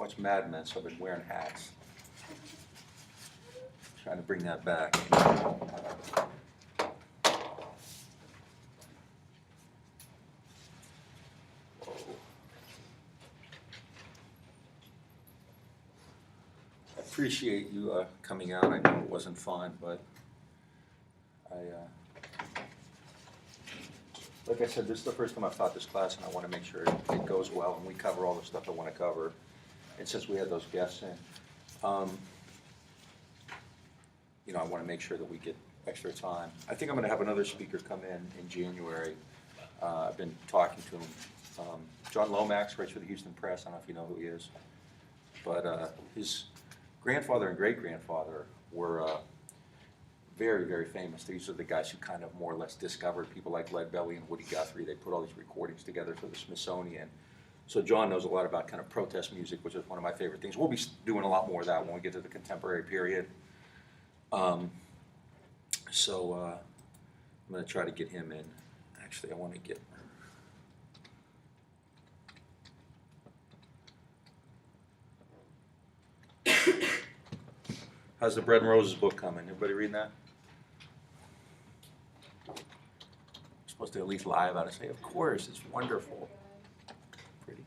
watched Mad Men, so I've been wearing hats. Trying to bring that back. I appreciate you coming out. I know it wasn't fun, but like I said, this is the first time I've taught this class, and I want to make sure it goes well, and we cover all the stuff I want to cover. And since we had those guests in, you know, I want to make sure that we get extra time. I think I'm going to have another speaker come in January. I've been talking to him. John Lomax, writes for the Houston Press. I don't know if you know who he is. But his grandfather and great-grandfather were very, very famous. These are the guys who kind of more or less discovered people like Leadbelly and Woody Guthrie. They put all these recordings together for the Smithsonian. So John knows a lot about kind of protest music, which is one of my favorite things. We'll be doing a lot more of that when we get to the contemporary period. I'm going to try to get him in. Actually, I want to get... How's the Bread and Roses book coming? Everybody reading that? I'm supposed to at least lie about it. Say, of course, it's wonderful. Pretty.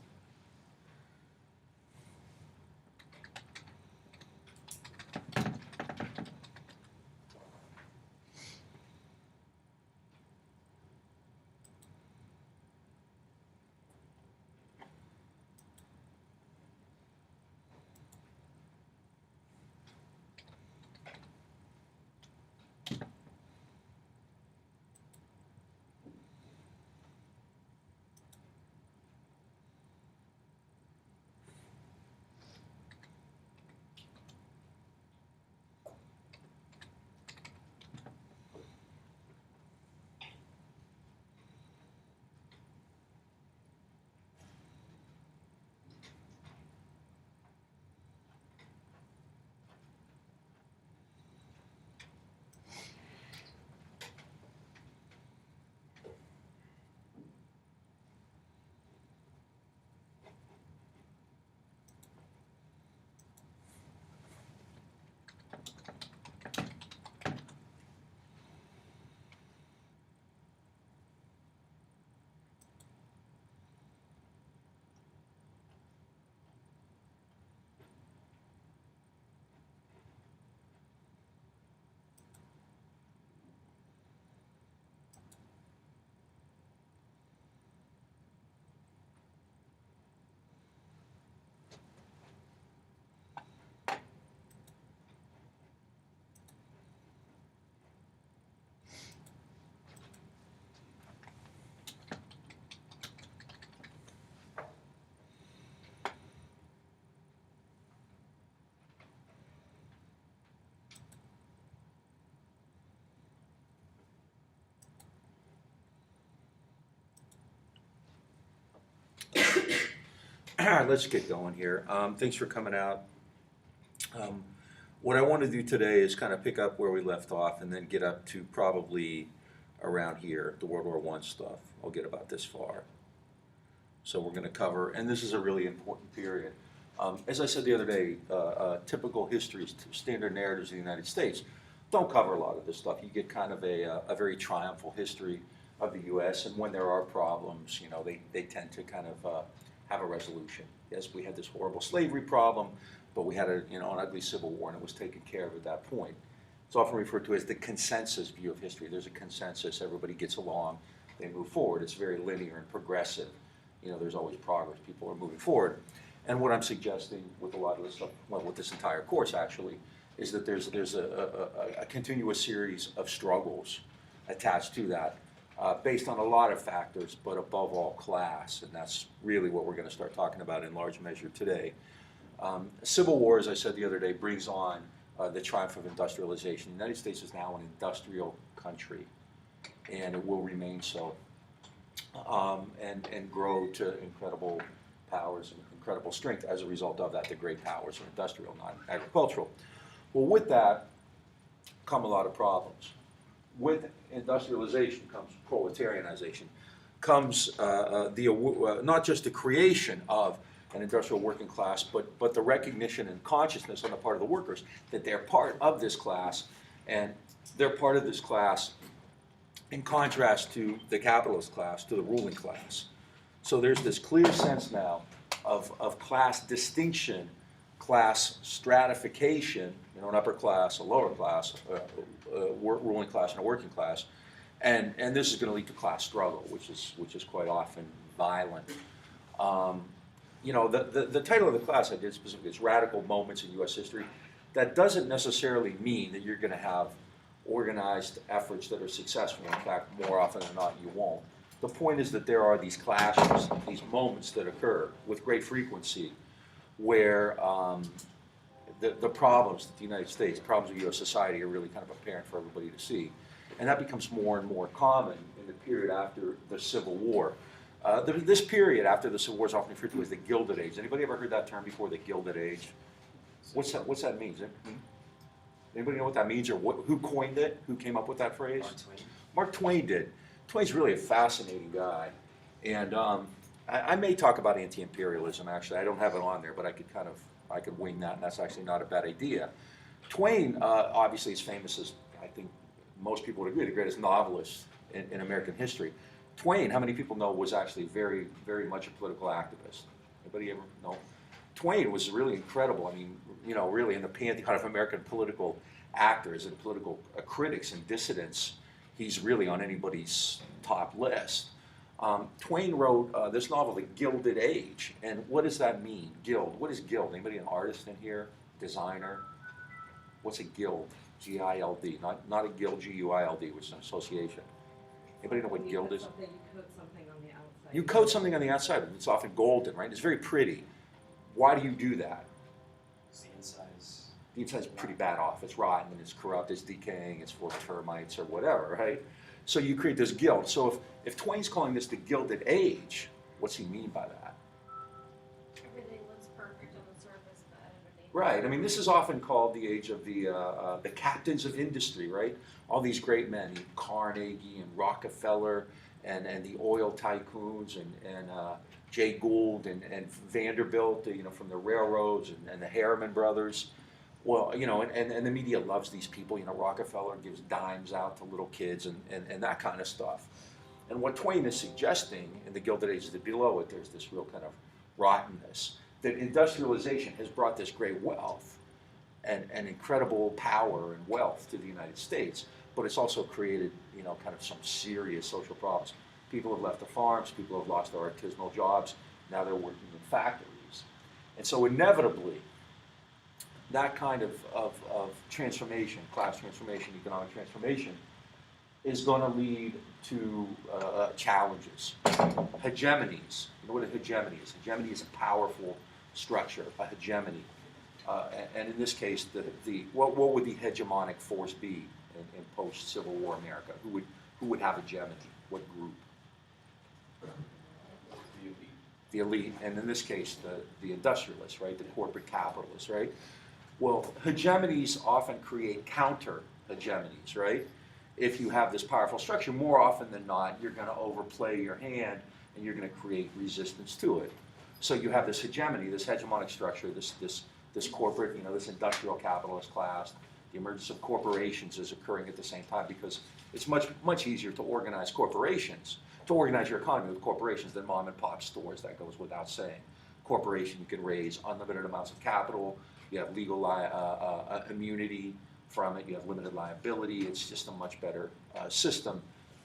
All right, let's get going here. Thanks for coming out. What I want to do today is kind of pick up where we left off and then get up to probably around here, the World War I stuff. I'll get about this far. So we're going to cover, and this is a really important period. As I said the other day, typical histories, standard narratives of the United States don't cover a lot of this stuff. You get kind of a very triumphal history of the U.S., and when there are problems, you know, they tend to kind of have a resolution. Yes, we had this horrible slavery problem, but we had an ugly civil war, and it was taken care of at that point. It's often referred to as the consensus view of history. There's a consensus, everybody gets along, they move forward. It's very linear and progressive. You know, there's always progress, people are moving forward. And what I'm suggesting with a lot of this stuff, well, with this entire course actually, is that there's a continuous series of struggles attached to that, based on a lot of factors, but above all class, and that's really what we're going to start talking about in large measure today. Civil War, as I said the other day, brings on the triumph of industrialization. The United States is now an industrial country, and it will remain so, and grow to incredible powers and incredible strength as a result of that. The great powers are industrial, not agricultural. Well, with that come a lot of problems. With industrialization comes proletarianization, comes not just the creation of and industrial working class, but the recognition and consciousness on the part of the workers that they're part of this class, and they're part of this class in contrast to the capitalist class, to the ruling class. So there's this clear sense now of class distinction, class stratification, an upper class, a lower class, ruling class, and a working class, and this is going to lead to class struggle, which is quite often violent. The title of the class I did specifically is Radical Moments in U.S. History. That doesn't necessarily mean that you're going to have organized efforts that are successful. In fact, more often than not, you won't. The point is that there are these clashes, these moments that occur with great frequency where the problems that the United States, problems of U.S. society are really kind of apparent for everybody to see. And that becomes more and more common in the period after the Civil War. This period after the Civil War is often referred to as the Gilded Age. Anybody ever heard that term before, the Gilded Age? What's that mean? Anybody know what that means, or who coined it? Who came up with that phrase? Mark Twain. Mark Twain did. Twain's really a fascinating guy. And I may talk about anti-imperialism, actually. I don't have it on there, but I could wing that, and that's actually not a bad idea. Twain, obviously, is famous as, I think most people would agree, the greatest novelist in American history. Twain, how many people know, was actually very, very much a political activist? Anybody ever know? Twain was really incredible. I mean, really in the pantheon of American political actors and political critics and dissidents, he's really on anybody's top list. Twain wrote this novel, The Gilded Age. And what does that mean, gild? What is gild? Anybody an artist in here? Designer? What's a guild? G-I-L-D. Not a guild, G-U-I-L-D, which is an association. Anybody know what guild is? You coat something on the outside. You coat something on the outside. It's often golden, right? It's very pretty. Why do you do that? The inside's... The inside's pretty bad off. It's rotten, it's corrupt, it's decaying, it's full of termites or whatever, right? So you create this gild. So if Twain's calling this the Gilded Age, what's he mean by that? Everything looks perfect on the surface, but underneath. Right. I mean, this is often called the age of the captains of industry, right? All these great men, Carnegie and Rockefeller, and the oil tycoons, and Jay Gould and Vanderbilt, from the railroads, and the Harriman brothers. Well, and the media loves these people. Rockefeller gives dimes out to little kids and that kind of stuff. And what Twain is suggesting in the Gilded Age is that below it, there's this real kind of rottenness, that industrialization has brought this great wealth and incredible power and wealth to the United States, but it's also created, kind of some serious social problems. People have left the farms, people have lost their artisanal jobs, now they're working in factories. And so inevitably, that kind of transformation, class transformation, economic transformation, is going to lead to challenges. Hegemonies. You know what a hegemony is? Hegemony is a powerful structure, a hegemony. And in this case, what would the hegemonic force be in post-Civil War America? Who would have hegemony? What group? The elite, and in this case, the industrialists, right? The corporate capitalists, right? Well, hegemonies often create counter-hegemonies, right? If you have this powerful structure, more often than not, you're going to overplay your hand, and you're going to create resistance to it. So you have this hegemony, this hegemonic structure, this corporate, this industrial capitalist class. The emergence of corporations is occurring at the same time because it's much easier to organize corporations, to organize your economy with corporations than mom and pop stores. That goes without saying. Corporation, you can raise unlimited amounts of capital. You have legal immunity from it. You have limited liability. It's just a much better system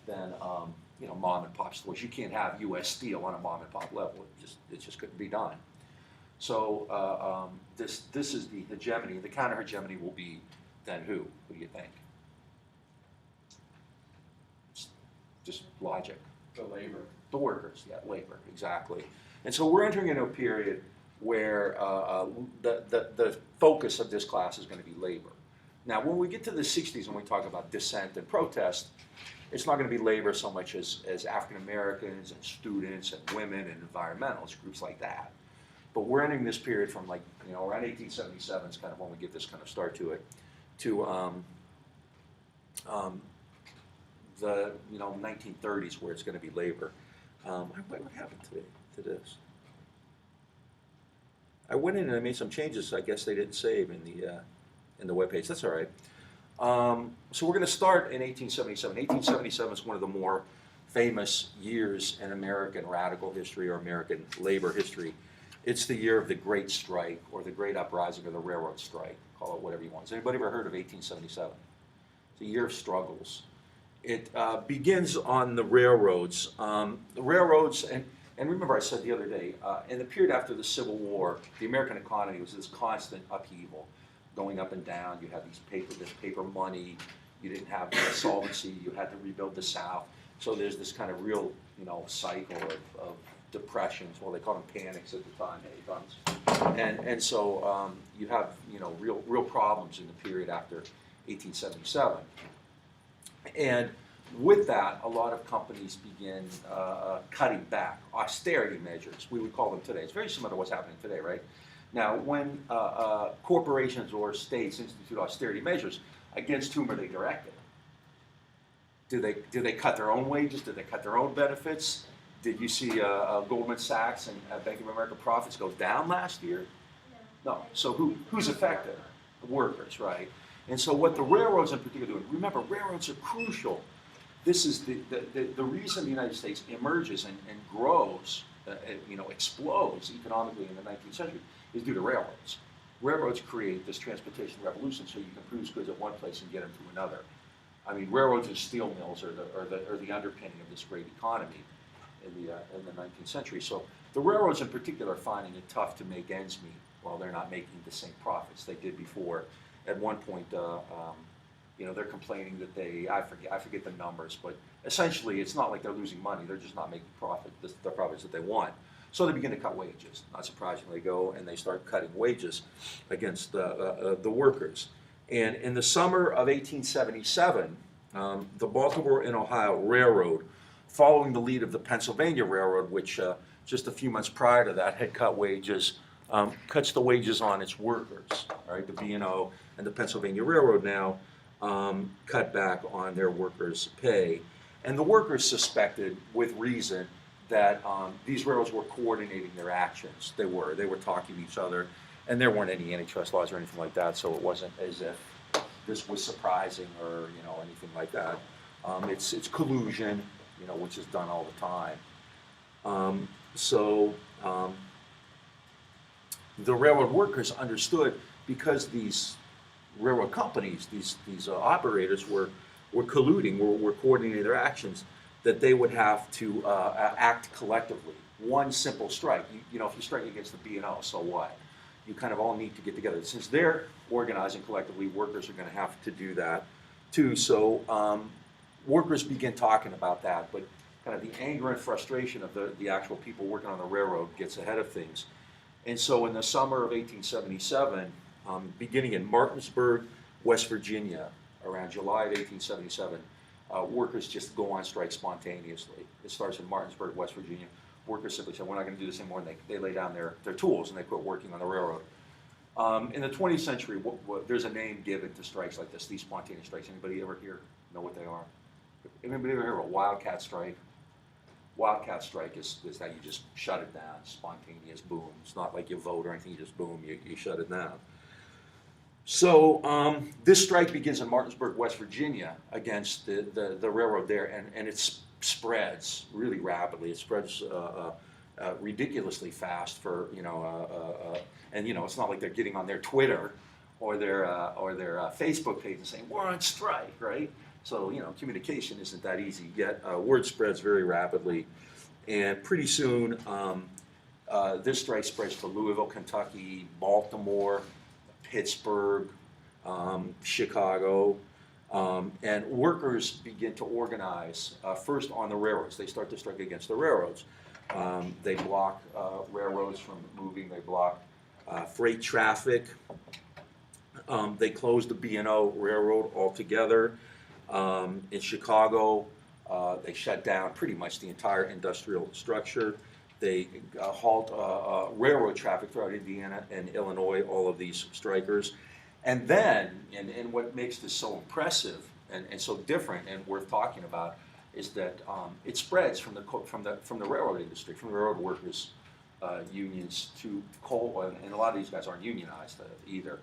than mom and pop stores. You can't have U.S. Steel on a mom and pop level. It just couldn't be done. So this is the hegemony. The counter hegemony will be then who? Who do you think? It's just logic. The labor. The workers, yeah, labor, exactly. And so we're entering into a period where the focus of this class is going to be labor. Now, when we get to the 60s and we talk about dissent and protest, it's not going to be labor so much as African Americans and students and women and environmentalists, groups like that. But we're entering this period from around 1877 is kind of when we get this kind of start to it, to the 1930s where it's going to be labor. What happened to this? I went in and I made some changes I guess they didn't save in the webpage. That's all right. So we're going to start in 1877. 1877 is one of the more famous years in American radical history or American labor history. It's the year of the Great Strike or the Great Uprising or the Railroad Strike. Call it whatever you want. Has anybody ever heard of 1877? It's a year of struggles. It begins on the railroads. The railroads, and remember I said the other day, in the period after the Civil War, the American economy was this constant upheaval, going up and down. You had this paper money. You didn't have solvency. You had to rebuild the South. So there's this kind of real, cycle of depressions. Well, they called them panics at the time, and so you have real problems in the period after 1877. And with that, a lot of companies begin cutting back, austerity measures, we would call them today. It's very similar to what's happening today, right? Now, when corporations or states institute austerity measures, against whom are they directed? Do they cut their own wages? Did they cut their own benefits? Did you see Goldman Sachs and Bank of America profits go down last year? No. So who's affected? The workers, right? And so what the railroads in particular do, remember, railroads are crucial. This is the reason the United States emerges and grows, explodes economically in the 19th century is due to railroads. Railroads create this transportation revolution so you can produce goods at one place and get them to another. I mean, railroads and steel mills are the underpinning of this great economy in the 19th century. So the railroads in particular are finding it tough to make ends meet while they're not making the same profits they did before. At one point, they're complaining that I forget the numbers, but essentially it's not like they're losing money, they're just not making the profits that they want. So they begin to cut wages. Not surprisingly, they go and they start cutting wages against the workers. And in the summer of 1877, the Baltimore and Ohio Railroad, following the lead of the Pennsylvania Railroad, which just a few months prior to that had cut wages, cuts the wages on its workers. All right, the B&O and the Pennsylvania Railroad now cut back on their workers' pay. And the workers suspected, with reason, that these railroads were coordinating their actions. They were talking to each other, and there weren't any antitrust laws or anything like that, so it wasn't as if this was surprising or anything like that. It's collusion, which is done all the time. The railroad workers understood, because these railroad companies, these operators were colluding, were coordinating their actions, that they would have to act collectively. One simple strike, if you strike against the B&O, so what? You kind of all need to get together. Since they're organizing collectively, workers are going to have to do that too. So workers begin talking about that, but kind of the anger and frustration of the actual people working on the railroad gets ahead of things. And so in the summer of 1877, beginning in Martinsburg, West Virginia, around July of 1877, workers just go on strike spontaneously. It starts in Martinsburg, West Virginia. Workers simply say, we're not going to do this anymore, and they lay down their tools and they quit working on the railroad. In the 20th century, there's a name given to strikes like this, these spontaneous strikes. Anybody ever know what they are? Anybody ever hear of a wildcat strike? Wildcat strike is that you just shut it down, spontaneous boom. It's not like you vote or anything, you just boom, you shut it down. So this strike begins in Martinsburg, West Virginia, against the railroad there, and it spreads really rapidly. It spreads ridiculously fast for and it's not like they're getting on their Twitter or their Facebook page and saying we're on strike, right? So communication isn't that easy yet. Word spreads very rapidly, and pretty soon this strike spreads to Louisville, Kentucky, Baltimore, Pittsburgh, Chicago, and workers begin to organize first on the railroads. They start to strike against the railroads. They block railroads from moving. They block freight traffic. They close the B&O Railroad altogether. In Chicago, they shut down pretty much the entire industrial structure. They halt railroad traffic throughout Indiana and Illinois, all of these strikers. And then, and what makes this so impressive and so different and worth talking about is that it spreads from the railroad industry, from the railroad workers unions to coal, and a lot of these guys aren't unionized either.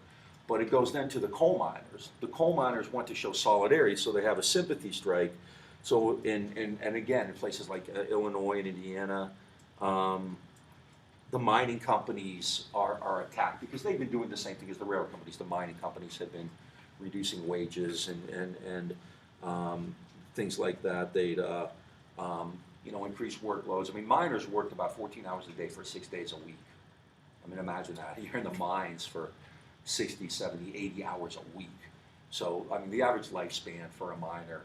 But it goes then to the coal miners. The coal miners want to show solidarity, so they have a sympathy strike. So and again, in places like Illinois and Indiana, the mining companies are attacked because they've been doing the same thing as the railroad companies. The mining companies have been reducing wages and things like that. They'd increase workloads. I mean, miners worked about 14 hours a day for 6 days a week. I mean, imagine that. You're in the mines for 60, 70, 80 hours a week. So, I mean, the average lifespan for a miner,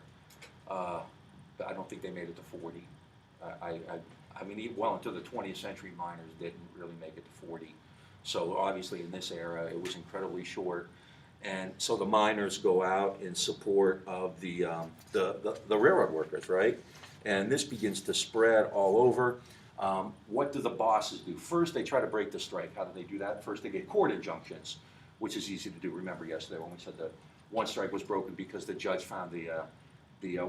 I don't think they made it to 40. I mean, well into the 20th century, miners didn't really make it to 40. So obviously in this era, it was incredibly short. And so the miners go out in support of the railroad workers, right? And this begins to spread all over. What do the bosses do? First, they try to break the strike. How do they do that? First, they get court injunctions, which is easy to do. Remember yesterday when we said that one strike was broken because the judge found the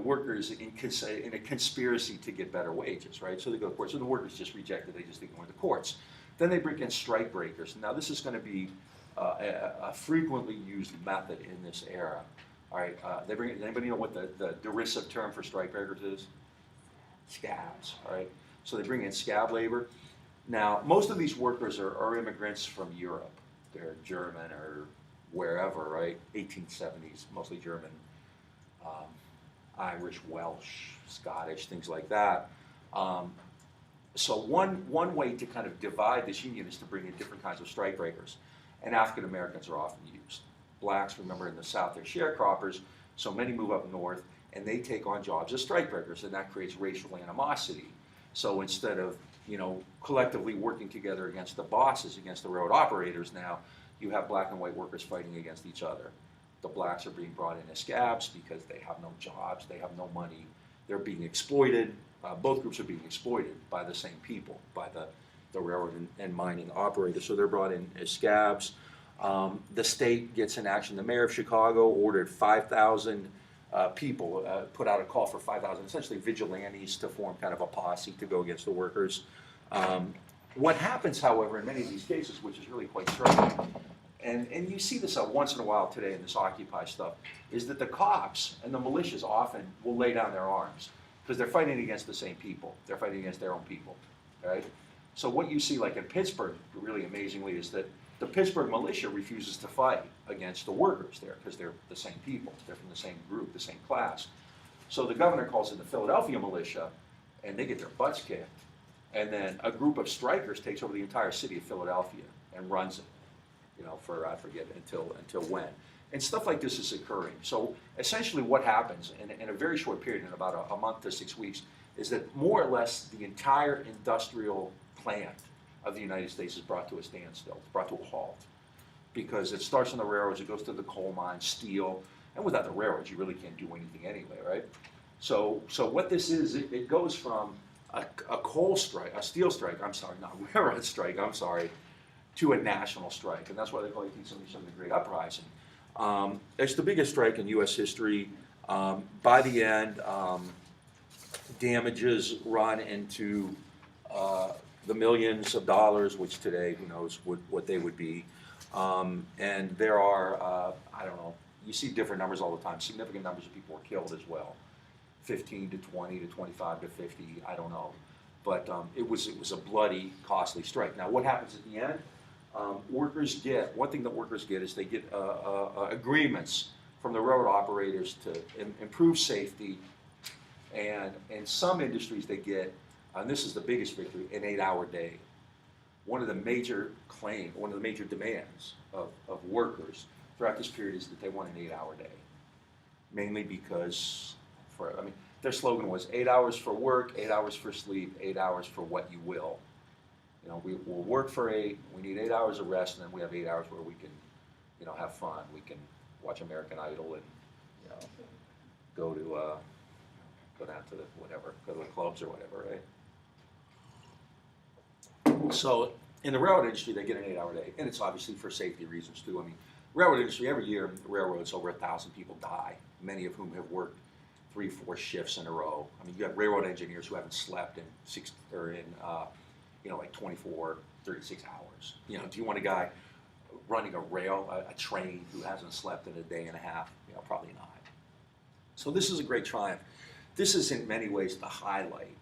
workers in a conspiracy to get better wages, right? So they go to court. So the workers just reject it. They just ignore the courts. Then they bring in strike breakers. Now this is going to be a frequently used method in this era. All right, anybody know what the derisive term for strike breakers is? Scabs, all right? So they bring in scab labor. Now, most of these workers are immigrants from Europe. They're German or wherever, right? 1870s, mostly German, Irish, Welsh, Scottish, things like that. So one way to kind of divide this union is to bring in different kinds of strike breakers. And African Americans are often used. Blacks, remember in the South, they're sharecroppers, so many move up north and they take on jobs as strike breakers, and that creates racial animosity. So instead of, collectively working together against the bosses, against the road operators now, you have black and white workers fighting against each other. The blacks are being brought in as scabs because they have no jobs, they have no money, they're being exploited. Both groups are being exploited by the same people, by the railroad and mining operators. So they're brought in as scabs. The state gets in action. The mayor of Chicago ordered 5,000 people, put out a call for 5,000, essentially vigilantes to form kind of a posse to go against the workers. What happens, however, in many of these cases, which is really quite striking, and you see this once in a while today in this Occupy stuff, is that the cops and the militias often will lay down their arms because they're fighting against the same people. They're fighting against their own people, right? So what you see, like in Pittsburgh, really amazingly, is that the Pittsburgh militia refuses to fight against the workers there because they're the same people. They're from the same group, the same class. So the governor calls in the Philadelphia militia, and they get their butts kicked. And then a group of strikers takes over the entire city of Philadelphia and runs it, for, I forget, until when. And stuff like this is occurring. So essentially what happens in a very short period, in about a month to 6 weeks, is that more or less the entire industrial plant of the United States is brought to a standstill, brought to a halt. Because it starts on the railroads, it goes to the coal mines, steel, and without the railroads, you really can't do anything anyway, right? So what this is, it goes from a coal strike, a steel strike, I'm sorry, not a railroad strike, I'm sorry, to a national strike. And that's why they call 1877 the Great Uprising. It's the biggest strike in U.S. history. By the end, damages run into the millions of dollars, which today, who knows what they would be. And there are, I don't know, you see different numbers all the time. Significant numbers of people were killed as well. 15 to 20 to 25 to 50, I don't know. But it was a bloody, costly strike. Now, what happens at the end? One thing that workers get is they get agreements from the railroad operators to improve safety. And in some industries they get, and this is the biggest victory, an 8-hour day. One of the major demands of workers throughout this period is that they want an 8-hour day. Mainly because, their slogan was 8 hours for work, 8 hours for sleep, 8 hours for what you will. We'll work for 8, we need 8 hours of rest, and then we have 8 hours where we can, have fun. We can watch American Idol and, go down to go to the clubs or whatever, right? So in the railroad industry, they get an 8-hour day, and it's obviously for safety reasons too. Railroad industry, every year, railroads, over 1,000 people die, many of whom have worked 3-4 shifts in a row. You have railroad engineers who haven't slept in like 24, 36 hours. Do you want a guy running a train who hasn't slept in a day and a half? Probably not. So this is a great triumph. This is in many ways the highlight,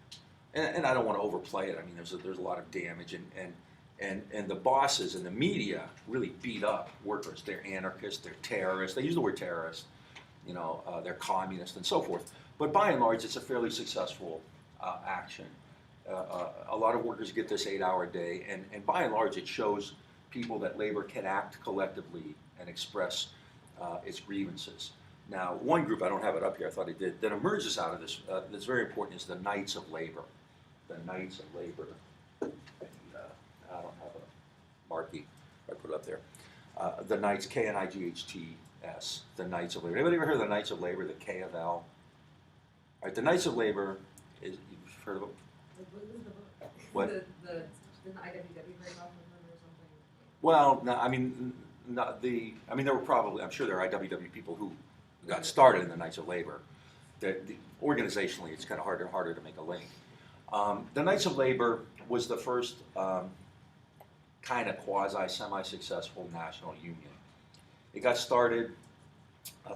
and I don't want to overplay it. I mean, there's a lot of damage, and the bosses and the media really beat up workers. They're anarchists, they're terrorists. They use the word terrorist. They're communists and so forth. But by and large, it's a fairly successful action. A lot of workers get this 8-hour day, and by and large, it shows people that labor can act collectively and express its grievances. Now, one group, I don't have it up here, I thought I did, that emerges out of this, that's very important, is the Knights of Labor. The Knights of Labor. And, I don't have a marquee, I put it up there. The Knights, K-N-I-G-H-T-S, the Knights of Labor. Anybody ever heard of the Knights of Labor, the K of L? All right, the Knights of Labor is, you've heard of them? What? Didn't IWW break off with them or something? Well, no, I mean, there were probably, I'm sure there are IWW people who got started in the Knights of Labor. Organizationally, it's kind of harder and harder to make a link. The Knights of Labor was the first kind of quasi-semi-successful national union. It got started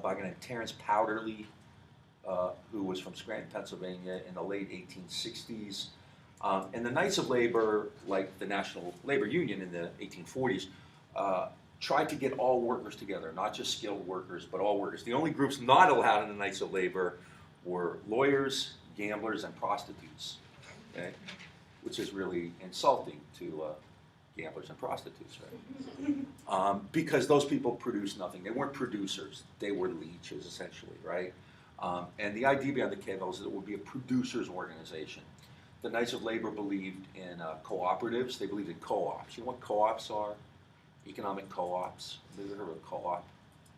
by a guy named Terence Powderly, who was from Scranton, Pennsylvania, in the late 1860s. And the Knights of Labor, like the National Labor Union in the 1840s, tried to get all workers together, not just skilled workers, but all workers. The only groups not allowed in the Knights of Labor were lawyers, gamblers, and prostitutes, okay? Which is really insulting to gamblers and prostitutes, right? Because those people produced nothing. They weren't producers. They were leeches, essentially, right? And the idea behind the KVL is that it would be a producers' organization. The Knights of Labor believed in cooperatives. They believed in co-ops. You know what co-ops are? Economic co-ops. Have you ever heard of a co-op?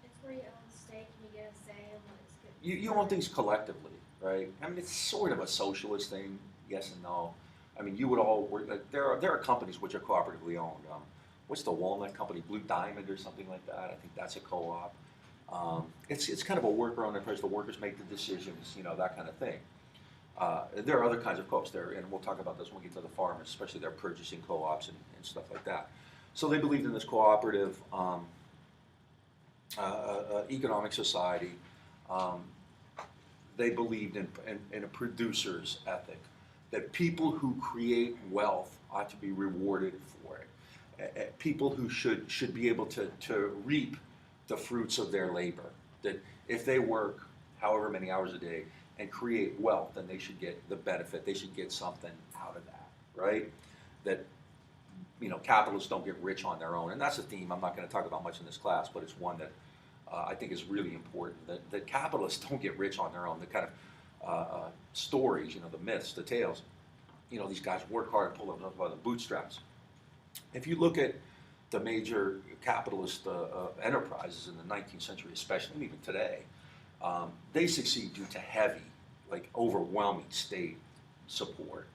It's where you own a stake and you get a say in what's good. You own things collectively, right? I mean, it's sort of a socialist thing, yes and no. I mean, you would all work. There are companies which are cooperatively owned. What's the walnut company? Blue Diamond or something like that. I think that's a co-op. It's kind of a worker-owned enterprise. The workers make the decisions, that kind of thing. There are other kinds of co-ops there, and we'll talk about this when we get to the farmers, especially their purchasing co-ops and stuff like that. So they believed in this cooperative economic society. They believed in a producer's ethic, that people who create wealth ought to be rewarded for it. People who should be able to reap the fruits of their labor. That if they work however many hours a day and create wealth, then they should get the benefit. They should get something out of that, right? That capitalists don't get rich on their own, and that's a theme I'm not going to talk about much in this class, but it's one that I think is really important. That capitalists don't get rich on their own. The kind of stories, the myths, the tales. These guys work hard and pull themselves by the bootstraps. If you look at the major capitalist enterprises in the 19th century, especially, and even today, they succeed due to heavy, overwhelming state support.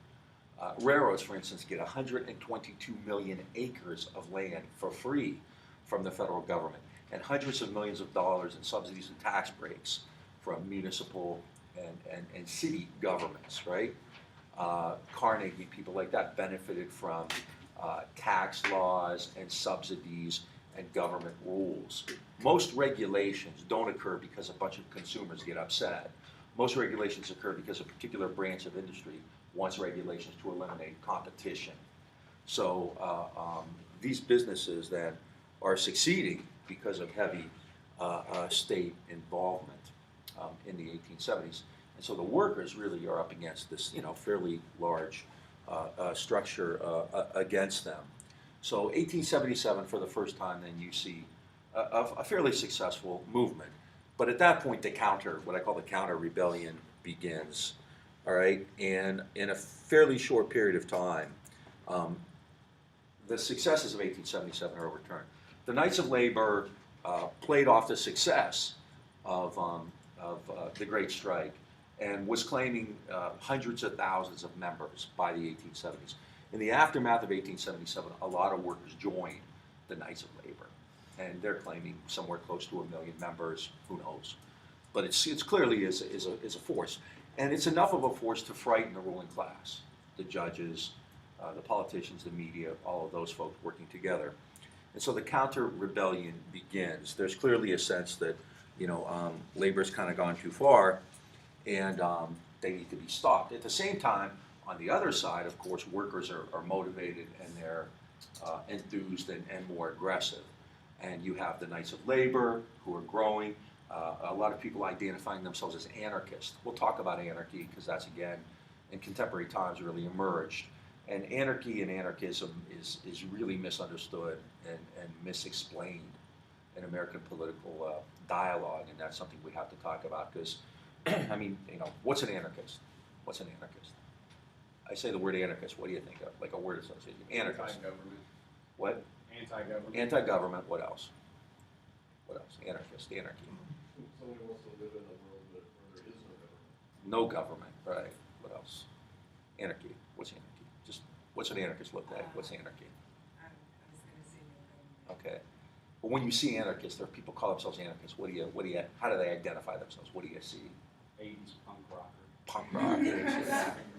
Railroads, for instance, get 122 million acres of land for free from the federal government, and hundreds of millions of dollars in subsidies and tax breaks from municipal and city governments, right? Carnegie, people like that benefited from tax laws and subsidies and government rules. Most regulations don't occur because a bunch of consumers get upset. Most regulations occur because a particular branch of industry wants regulations to eliminate competition. So these businesses then are succeeding because of heavy state involvement in the 1870s. And so the workers really are up against this, fairly large structure against them. So 1877, for the first time, then you see a fairly successful movement. But at that point, what I call the counter rebellion begins. All right, and in a fairly short period of time, the successes of 1877 are overturned. The Knights of Labor played off the success of the Great Strike and was claiming hundreds of thousands of members by the 1870s. In the aftermath of 1877, a lot of workers joined the Knights of Labor, and they're claiming somewhere close to 1 million members. Who knows? But it's clearly is a force. And it's enough of a force to frighten the ruling class, the judges, the politicians, the media, all of those folks working together. And so the counter-rebellion begins. There's clearly a sense that, labor's kind of gone too far, and they need to be stopped. At the same time, on the other side, of course, workers are motivated and they're enthused and more aggressive. And you have the Knights of Labor who are growing. A lot of people identifying themselves as anarchists. We'll talk about anarchy because that's, again, in contemporary times really emerged. And anarchy and anarchism is really misunderstood and misexplained in American political dialogue, and that's something we have to talk about because, I mean, what's an anarchist? What's an anarchist? I say the word anarchist, what do you think of? Like a word association. Anarchist. Anti-government. What? Anti-government. Anti-government, what else? What else? Anarchist, anarchy. Someone wants to live in a world where there is no government. No government, right. What else? Anarchy. What's anarchy? Just, what's an anarchist look like? What's anarchy? I was gonna say no government. Okay. But when you see anarchists, there are people call themselves anarchists. How do they identify themselves? What do you see? 80s punk rocker. Punk rock.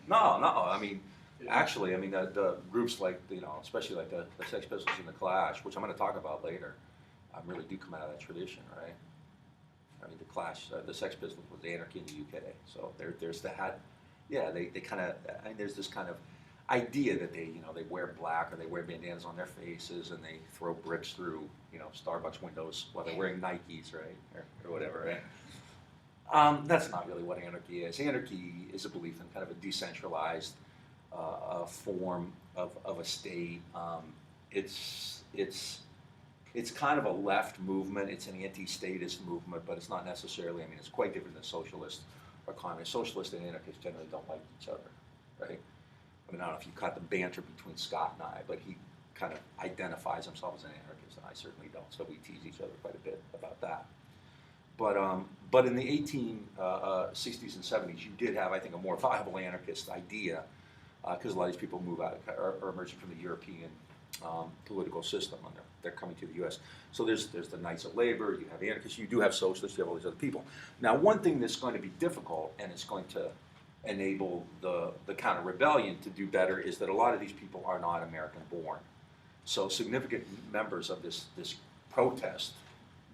No, I mean, actually, the groups like, especially like the Sex Pistols and the Clash, which I'm going to talk about later, really do come out of that tradition, right? I mean, the Clash, the Sex Pistols was anarchy in the UK, so there's that. Yeah, they kind of, there's this kind of idea that they wear black or they wear bandanas on their faces and they throw bricks through, Starbucks windows while they're wearing Nikes, right, or whatever, right? That's not really what anarchy is. Anarchy is a belief in kind of a decentralized form of a state. It's kind of a left movement. It's an anti-statist movement, but it's not necessarily. It's quite different than socialist or communist. Socialists and anarchists generally don't like each other, right? I don't know if you caught the banter between Scott and I, but he kind of identifies himself as an anarchist, and I certainly don't. So we tease each other quite a bit about that. But in the 1860s and 70s, you did have, I think, a more viable anarchist idea, because a lot of these people move out, are emerging from the European political system, and they're coming to the U.S. So there's the Knights of Labor, you have anarchists, you do have socialists, you have all these other people. Now, one thing that's going to be difficult, and it's going to enable the counter-rebellion to do better, is that a lot of these people are not American-born. So significant members of this protest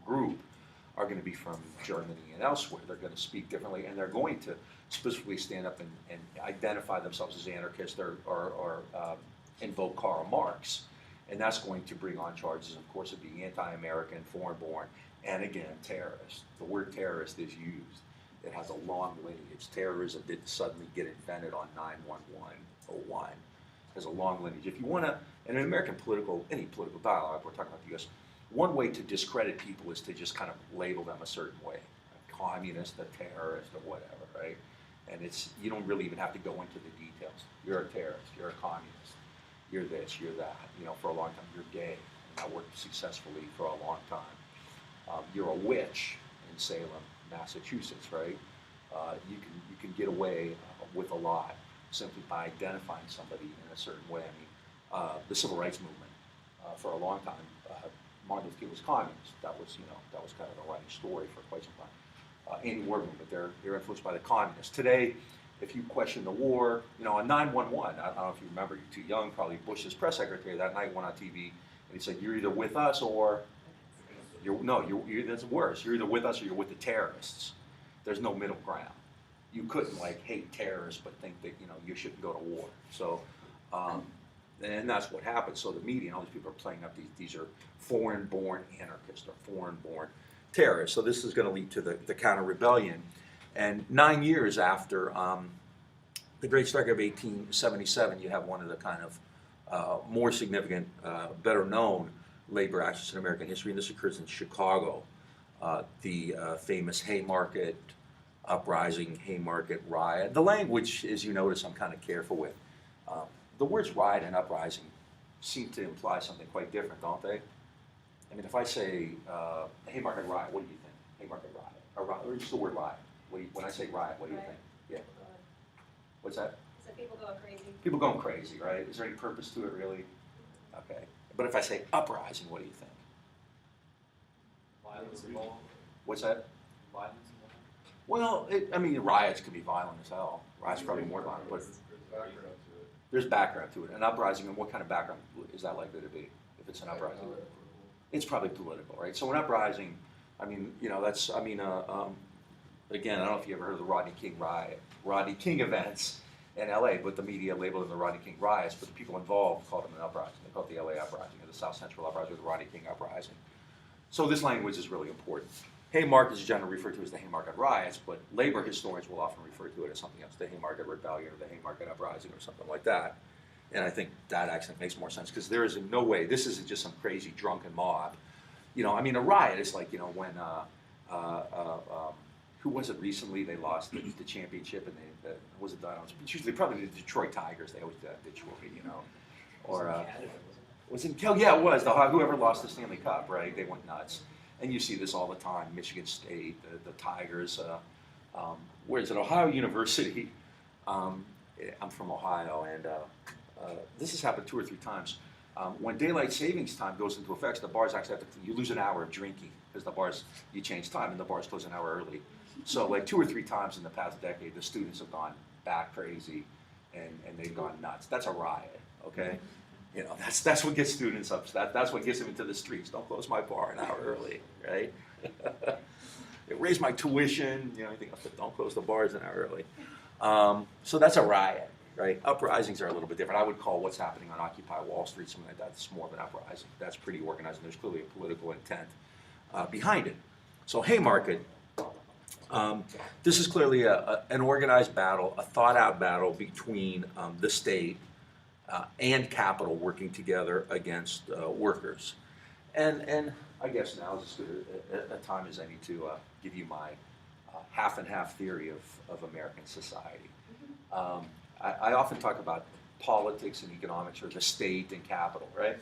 group are going to be from Germany and elsewhere. They're going to speak differently, and they're going to specifically stand up and identify themselves as anarchists or invoke Karl Marx. And that's going to bring on charges, of course, of being anti-American, foreign-born, and again, terrorist. The word terrorist is used. It has a long lineage. Terrorism didn't suddenly get invented on 9/11/01. There's a long lineage. If you want to, in an American any political dialogue, we're talking about the U.S., one way to discredit people is to just kind of label them a certain way. A communist, a terrorist, or whatever, right? And you don't really even have to go into the details. You're a terrorist, you're a communist, you're this, you're that. For a long time, you're gay. And that worked successfully for a long time. You're a witch in Salem, Massachusetts, right? You can get away with a lot simply by identifying somebody in a certain way. The Civil Rights Movement, for a long time, Martin Luther King was communist. That was kind of a running story for quite some time. Anti-war movement, they're influenced by the communists. Today, if you question the war, on 9/11, I don't know if you remember, you're too young, probably Bush's press secretary that night went on TV and he said, "You're either with us or that's worse. You're either with us or you're with the terrorists. There's no middle ground. You couldn't hate terrorists but think that you shouldn't go to war." So, and that's what happened. So the media and all these people are playing up these are foreign-born anarchists or foreign-born terrorists. So this is going to lead to the counter-rebellion. And 9 years after the Great Strike of 1877, you have one of the kind of more significant, better-known labor actions in American history, and this occurs in Chicago. The famous Haymarket Uprising, Haymarket Riot. The language, as you notice, I'm kind of careful with. The words riot and uprising seem to imply something quite different, don't they? If I say Haymarket Riot, what do you think? Haymarket Riot, or just the word riot. When I say riot, what do you think? Yeah. What's that? So people going crazy. People going crazy, right? Is there any purpose to it, really? Okay. But if I say uprising, what do you think? Violence involved. What's that? Violence involved. Well, riots can be violent as hell. Riots probably more violent, but There's background to it. there's background to it. An uprising, and what kind of background is that likely to be if it's an uprising? It's probably political, right? So an uprising, I mean, you know, that's, I mean, again, I don't know if you ever heard of the Rodney King events in LA, but the media labeled them the Rodney King riots, but the people involved called them an uprising. They called it the LA uprising, or the South Central uprising, or the Rodney King uprising. So this language is really important. Haymarket is generally referred to as the Haymarket riots, but labor historians will often refer to it as something else, the Haymarket Rebellion or the Haymarket uprising or something like that. And I think that actually makes more sense because there is no way, this isn't just some crazy drunken mob. You know, I mean, a riot is like, you know, when, who was it recently? They lost the championship and they, was it done? It's usually probably the Detroit Tigers. They always do that, Detroit, you know. Or, was it, yeah, it was. Whoever lost the Stanley Cup, right? They went nuts. And you see this all the time. Michigan State, the Tigers, where is it? Ohio University. I'm from Ohio, and this has happened 2 or 3 times. When daylight savings time goes into effect, the bars actually have to, you lose an hour of drinking because the bars, you change time and the bars close an hour early. So like 2 or 3 times in the past decade, the students have gone back crazy and they've gone nuts. That's a riot, okay? You know, that's what gets students upset. That's what gets them into the streets. Don't close my bar an hour early, right? It raised my tuition, you know, anything else, but don't close the bars an hour early. So that's a riot, right? Uprisings are a little bit different. I would call what's happening on Occupy Wall Street something like that. It's more of an uprising. That's pretty organized, and there's clearly a political intent behind it. So Haymarket, this is clearly an organized battle, a thought-out battle between the state and capital working together against workers. And I guess now is as good a time as any to give you my half and half theory of American society. I often talk about politics and economics, or the state and capital, right?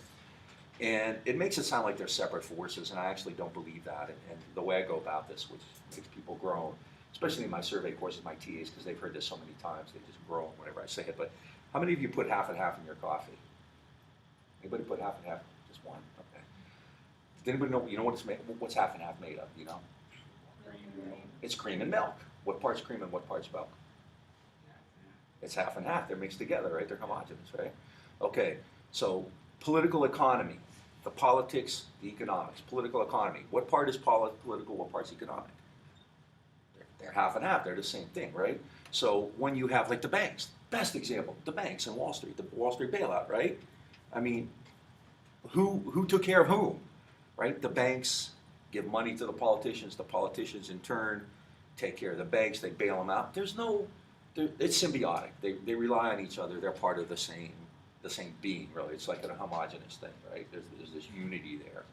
And it makes it sound like they're separate forces, and I actually don't believe that. And the way I go about this, which makes people groan, especially in my survey courses, my TAs, because they've heard this so many times, they just groan whenever I say it. But how many of you put half and half in your coffee? Anybody put half and half? Just one? Okay. Does anybody know, you know what's half and half made of, you know? It's cream and milk. What part's cream and what part's milk? It's half and half. They're mixed together, right? They're homogeneous, right? Okay, so political economy, the politics, the economics. Political economy. What part is political, what part's economic? They're half and half. They're the same thing, right? So when you have, like, the banks, best example, the banks and Wall Street, the Wall Street bailout, right? I mean, who took care of whom, right? The banks give money to the politicians in turn take care of the banks, they bail them out. It's symbiotic. They rely on each other. They're part of the same being, really. It's like a homogenous thing, right? There's this unity there.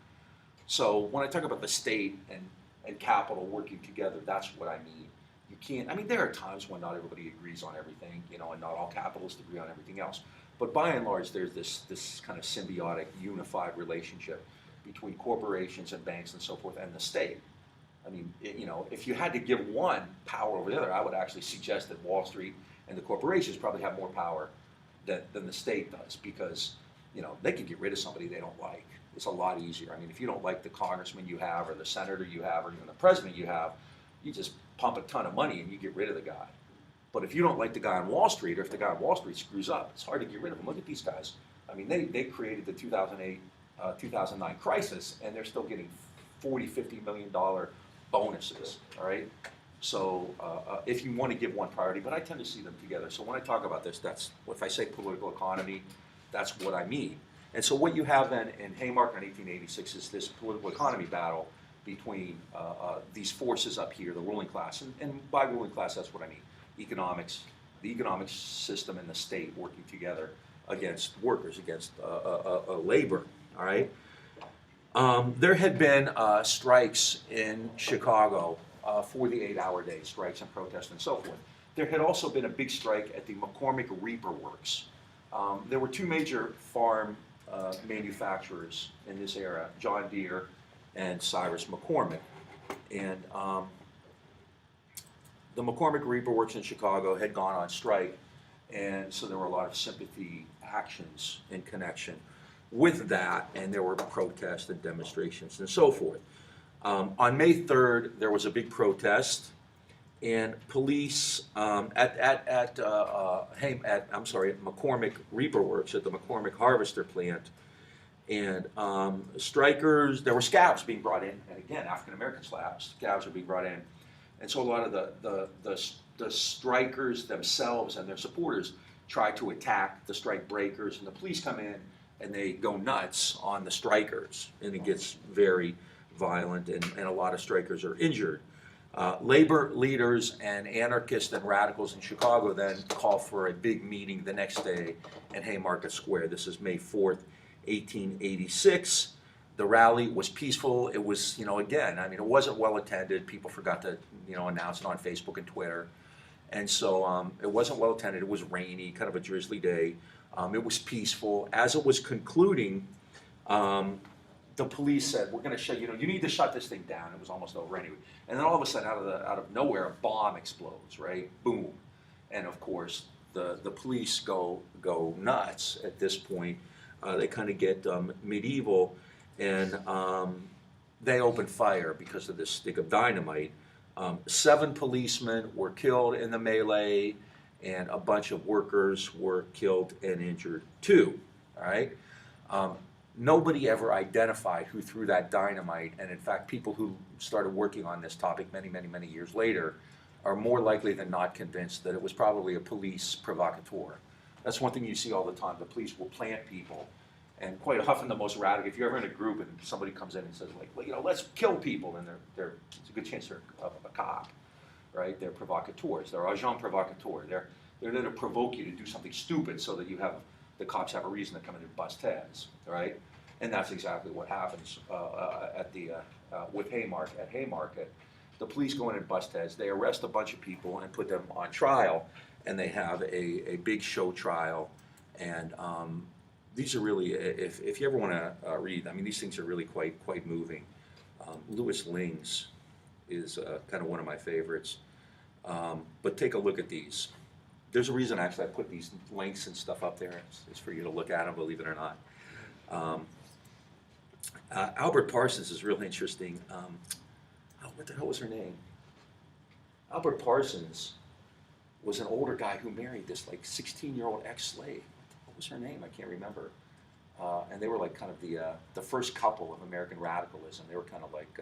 So when I talk about the state and capital working together, that's what I mean. You can't, I mean, there are times when not everybody agrees on everything, you know, and not all capitalists agree on everything else. But by and large, there's this kind of symbiotic, unified relationship between corporations and banks and so forth and the state. I mean, you know, if you had to give one power over the other, I would actually suggest that Wall Street and the corporations probably have more power than the state does, because, you know, they can get rid of somebody they don't like. It's a lot easier. I mean, if you don't like the congressman you have or the senator you have or even the president you have, you just pump a ton of money and you get rid of the guy. But if you don't like the guy on Wall Street, or if the guy on Wall Street screws up, it's hard to get rid of him. Look at these guys. I mean, they created the 2008, 2009 crisis, and they're still getting $40, $50 million bonuses, all right? So if you want to give one priority, but I tend to see them together. So when I talk about this, that's, if I say political economy, that's what I mean. And so what you have then in Haymarket in 1886 is this political economy battle between these forces up here, the ruling class, and by ruling class, that's what I mean. Economics, the economic system and the state working together against workers, against labor, all right? There had been strikes in Chicago for the 8-hour day, strikes and protests and so forth. There had also been a big strike at the McCormick Reaper Works. There were 2 major farm manufacturers in this era, John Deere and Cyrus McCormick. And the McCormick Reaper Works in Chicago had gone on strike, and so there were a lot of sympathy actions in connection with that, and there were protests and demonstrations and so forth. On May 3rd, there was a big protest, and police at McCormick Reaper Works at the McCormick Harvester plant, and strikers. There were scabs being brought in, and again, African American scabs are being brought in, and so a lot of the strikers themselves and their supporters try to attack the strike breakers, and the police come in and they go nuts on the strikers, and it gets very violent, and a lot of strikers are injured. Labor leaders and anarchists and radicals in Chicago then call for a big meeting the next day at Haymarket Square. This is May 4th, 1886. The rally was peaceful. It was, again, I mean, it wasn't well attended. People forgot to, announce it on Facebook and Twitter. And so it wasn't well attended. It was rainy, kind of a drizzly day. It was peaceful. As it was concluding, the police said, "We're going to shut. You need to shut this thing down." It was almost over anyway. And then all of a sudden, out of nowhere, a bomb explodes. Right, boom, and of course, the police go nuts at this point. They kind of get medieval, and they open fire because of this stick of dynamite. 7 policemen were killed in the melee, and a bunch of workers were killed and injured too. All right. Nobody ever identified who threw that dynamite, and in fact, people who started working on this topic many years later are more likely than not convinced that it was probably a police provocateur. That's one thing you see all the time. The police will plant people, and quite often the most radical. If you're ever in a group and somebody comes in and says, like, well, let's kill people, and it's a good chance they're a cop, right? They're provocateurs. They're agents provocateurs. They're there to provoke you to do something stupid so that the cops have a reason to come in and bust heads, right? And that's exactly what happens with Haymarket. The police go in and bust heads. They arrest a bunch of people and put them on trial, and they have a big show trial. And these are really, if you ever want to read, I mean, these things are really quite moving. Louis Ling's is kind of one of my favorites. But take a look at these. There's a reason actually I put these links and stuff up there. It's for you to look at them, believe it or not. Albert Parsons is really interesting. What the hell was her name? Albert Parsons was an older guy who married this like 16-year-old ex-slave. What was her name? I can't remember. And they were like kind of the first couple of American radicalism. They were kind of like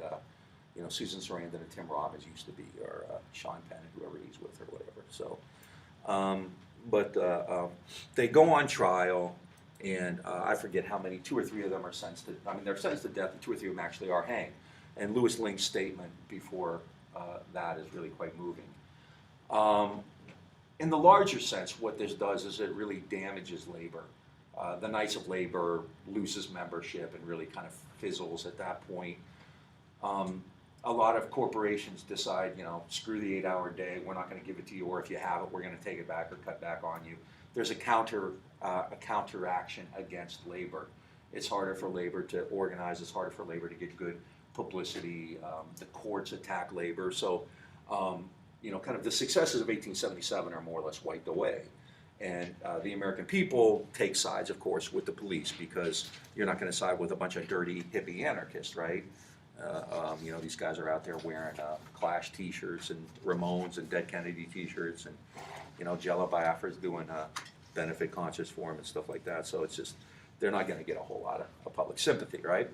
Susan Sarandon and Tim Robbins used to be, or Sean Penn and whoever he's with or whatever. So, they go on trial. And I forget how many, 2 or 3 of them are sentenced to, they're sentenced to death, and 2 or 3 of them actually are hanged. And Louis Ling's statement before that is really quite moving. In the larger sense, what this does is it really damages labor. The Knights of Labor loses membership and really kind of fizzles at that point. A lot of corporations decide, screw the 8-hour day, we're not going to give it to you, or if you have it, we're going to take it back or cut back on you. There's a counteraction against labor. It's harder for labor to organize. It's harder for labor to get good publicity. The courts attack labor. So, kind of the successes of 1877 are more or less wiped away. And the American people take sides, of course, with the police, because you're not going to side with a bunch of dirty hippie anarchists, right? These guys are out there wearing Clash T-shirts and Ramones and Dead Kennedy T-shirts, and Jello Biafra's doing benefit concerts for them and stuff like that. So it's just, they're not going to get a whole lot of public sympathy, right?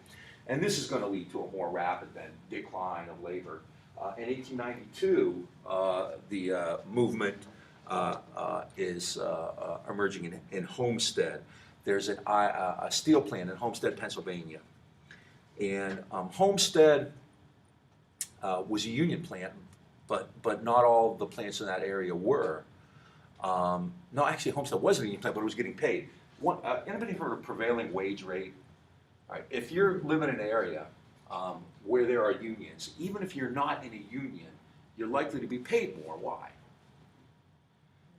And this is going to lead to a more rapid decline of labor. In 1892, the movement is emerging in Homestead. There's a steel plant in Homestead, Pennsylvania. And Homestead was a union plant, but not all the plants in that area were. No, actually, Homestead wasn't a union plant, but it was getting paid. Anybody heard of prevailing wage rate? All right, if you're living in an area where there are unions, even if you're not in a union, you're likely to be paid more. Why?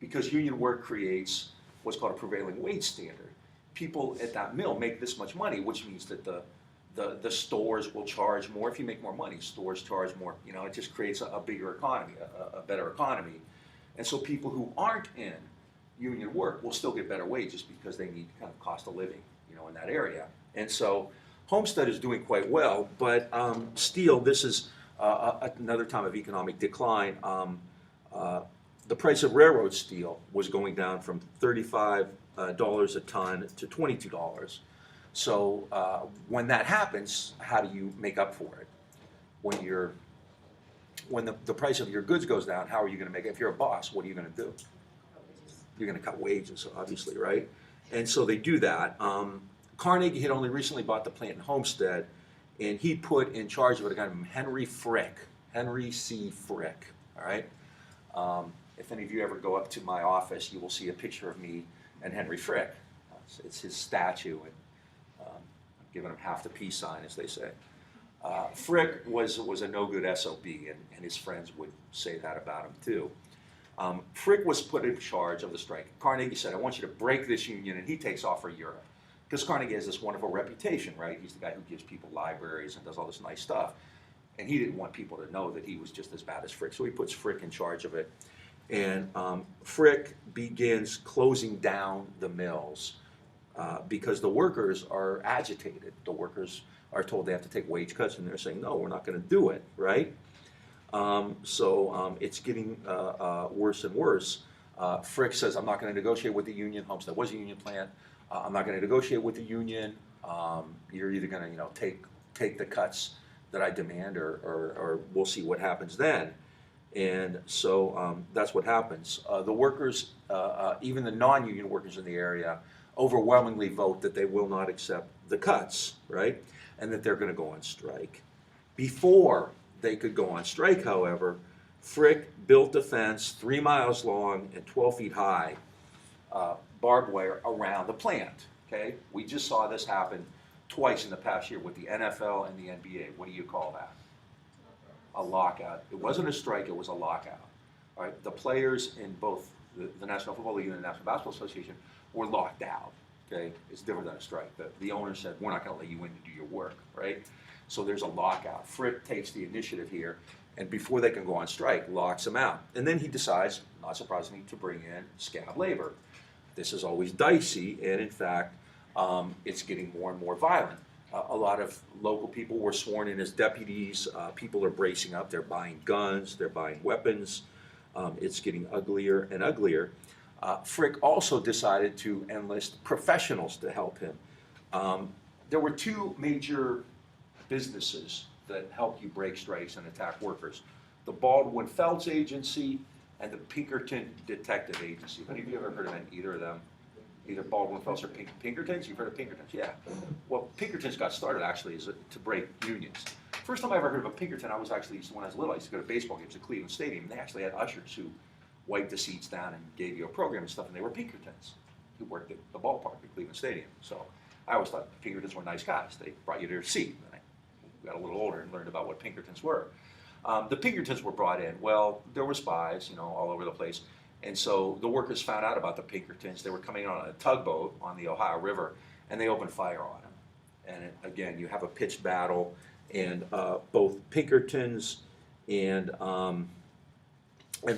Because union work creates what's called a prevailing wage standard. People at that mill make this much money, which means that the stores will charge more. If you make more money, stores charge more. It just creates a bigger economy, a better economy. And so people who aren't in union work will still get better wages because they need kind of cost of living, in that area. And so Homestead is doing quite well, but steel, this is another time of economic decline. The price of railroad steel was going down from $35 a ton to $22. So when that happens, how do you make up for it? When the price of your goods goes down, how are you going to make it? If you're a boss, what are you going to do? You're going to cut wages, obviously, right? And so they do that. Carnegie had only recently bought the plant in Homestead, and he put in charge of it a guy named Henry Frick, Henry C. Frick, all right? If any of you ever go up to my office, you will see a picture of me and Henry Frick. It's his statue, and I'm giving him half the peace sign, as they say. Frick was a no-good SOB, and his friends would say that about him too. Frick was put in charge of the strike. Carnegie said, I want you to break this union, and he takes off for Europe. Because Carnegie has this wonderful reputation, right? He's the guy who gives people libraries and does all this nice stuff. And he didn't want people to know that he was just as bad as Frick, so he puts Frick in charge of it. And Frick begins closing down the mills because the workers are agitated. The workers are told they have to take wage cuts, and they're saying, no, we're not going to do it, right? So it's getting worse and worse. Frick says, I'm not going to negotiate with the union. Homestead was a union plant. I'm not going to negotiate with the union. You're either going to, take the cuts that I demand, or we'll see what happens then. And so that's what happens. The workers, even the non-union workers in the area, overwhelmingly vote that they will not accept the cuts, right? And that they're going to go on strike. Before they could go on strike, however, Frick built a fence 3 miles long and 12 feet high, barbed wire around the plant, okay? We just saw this happen twice in the past year with the NFL and the NBA. What do you call that? A lockout. It wasn't a strike, it was a lockout. All right, the players in both the National Football League and the National Basketball Association were locked out, okay? It's different than a strike. The owner said, we're not gonna let you in to do your work, right? So there's a lockout. Frick takes the initiative here, and before they can go on strike, locks them out. And then he decides, not surprisingly, to bring in scab labor. This is always dicey, and in fact, it's getting more and more violent. A lot of local people were sworn in as deputies. People are bracing up. They're buying guns. They're buying weapons. It's getting uglier and uglier. Frick also decided to enlist professionals to help him. There were two major businesses that help you break strikes and attack workers: the Baldwin Felts Agency and the Pinkerton Detective Agency. Have any of you ever heard of either of them? Either Baldwin Felts or Pinkertons? You've heard of Pinkertons? Yeah. Well, Pinkertons got started actually to break unions. First time I ever heard of a Pinkerton, I was actually, when I was little, I used to go to baseball games at Cleveland Stadium, and they actually had ushers who wiped the seats down and gave you a program and stuff, and they were Pinkertons who worked at the ballpark at Cleveland Stadium. So I always thought Pinkertons were nice guys. They brought you to your seat. And I got a little older and learned about what Pinkertons were. The Pinkertons were brought in. Well, there were spies, all over the place. And so the workers found out about the Pinkertons. They were coming on a tugboat on the Ohio River, and they opened fire on them. And again, you have a pitched battle, and both Pinkertons and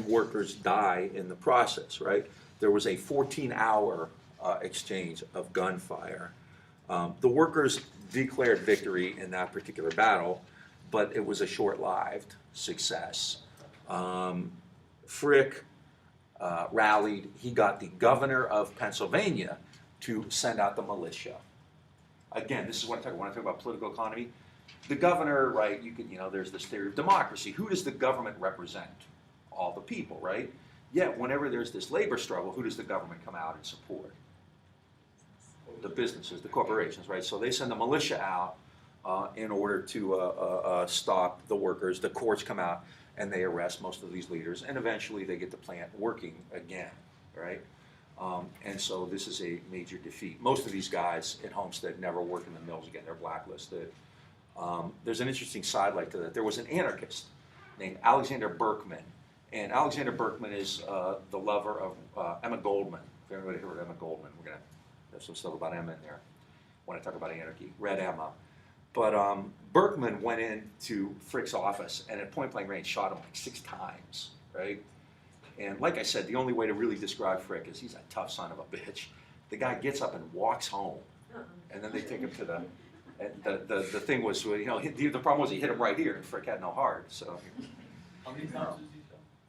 workers die in the process, right? There was a 14-hour exchange of gunfire. The workers declared victory in that particular battle, but it was a short-lived success. Frick rallied. He got the governor of Pennsylvania to send out the militia. Again, this is what I talk about political economy. The governor, right, there's this theory of democracy. Who does the government represent? All the people, right? Yet, whenever there's this labor struggle, who does the government come out and support? The businesses, the corporations, right? So they send the militia out in order to stop the workers. The courts come out and they arrest most of these leaders, and eventually they get the plant working again, right? And so this is a major defeat. Most of these guys at Homestead never work in the mills again. They're blacklisted. There's an interesting sidelight to that. There was an anarchist named Alexander Berkman, and Alexander Berkman is the lover of Emma Goldman. If anybody heard of Emma Goldman, we're going to have some stuff about Emma in there when I talk about anarchy. Read Emma. But Berkman went into Frick's office and at point-blank range shot him like 6 times, right? And like I said, the only way to really describe Frick is he's a tough son of a bitch. The guy gets up and walks home, and then they take him to the thing was, the problem was he hit him right here, and Frick had no heart, so. How many times did he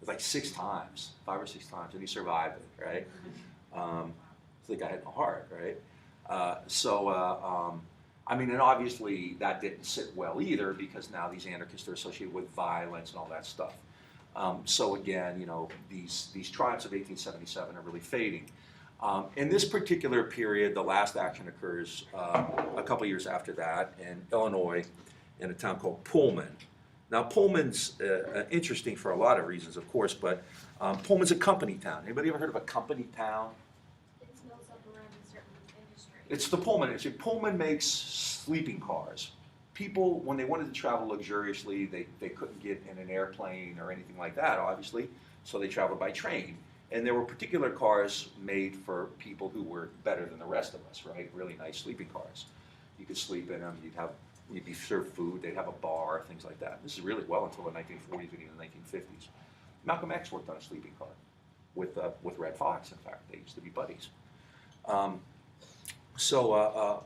was like 6 times, 5 or 6 times, and he survived it, right? So the guy had no heart, right? I mean, and obviously that didn't sit well either, because now these anarchists are associated with violence and all that stuff. So again, you know, these triumphs of 1877 are really fading. In this particular period, the last action occurs a couple years after that in Illinois, in a town called Pullman. Now, Pullman's interesting for a lot of reasons, of course, but Pullman's a company town. Anybody ever heard of a company town? It's built up around a certain industry. It's the Pullman industry. Pullman makes sleeping cars. People, when they wanted to travel luxuriously, they couldn't get in an airplane or anything like that, obviously, so they traveled by train. And there were particular cars made for people who were better than the rest of us, right? Really nice sleeping cars. You could sleep in them, you'd be served food, they'd have a bar, things like that. This is really well until the 1940s and even the 1950s. Malcolm X worked on a sleeping car with Red Fox, in fact. They used to be buddies.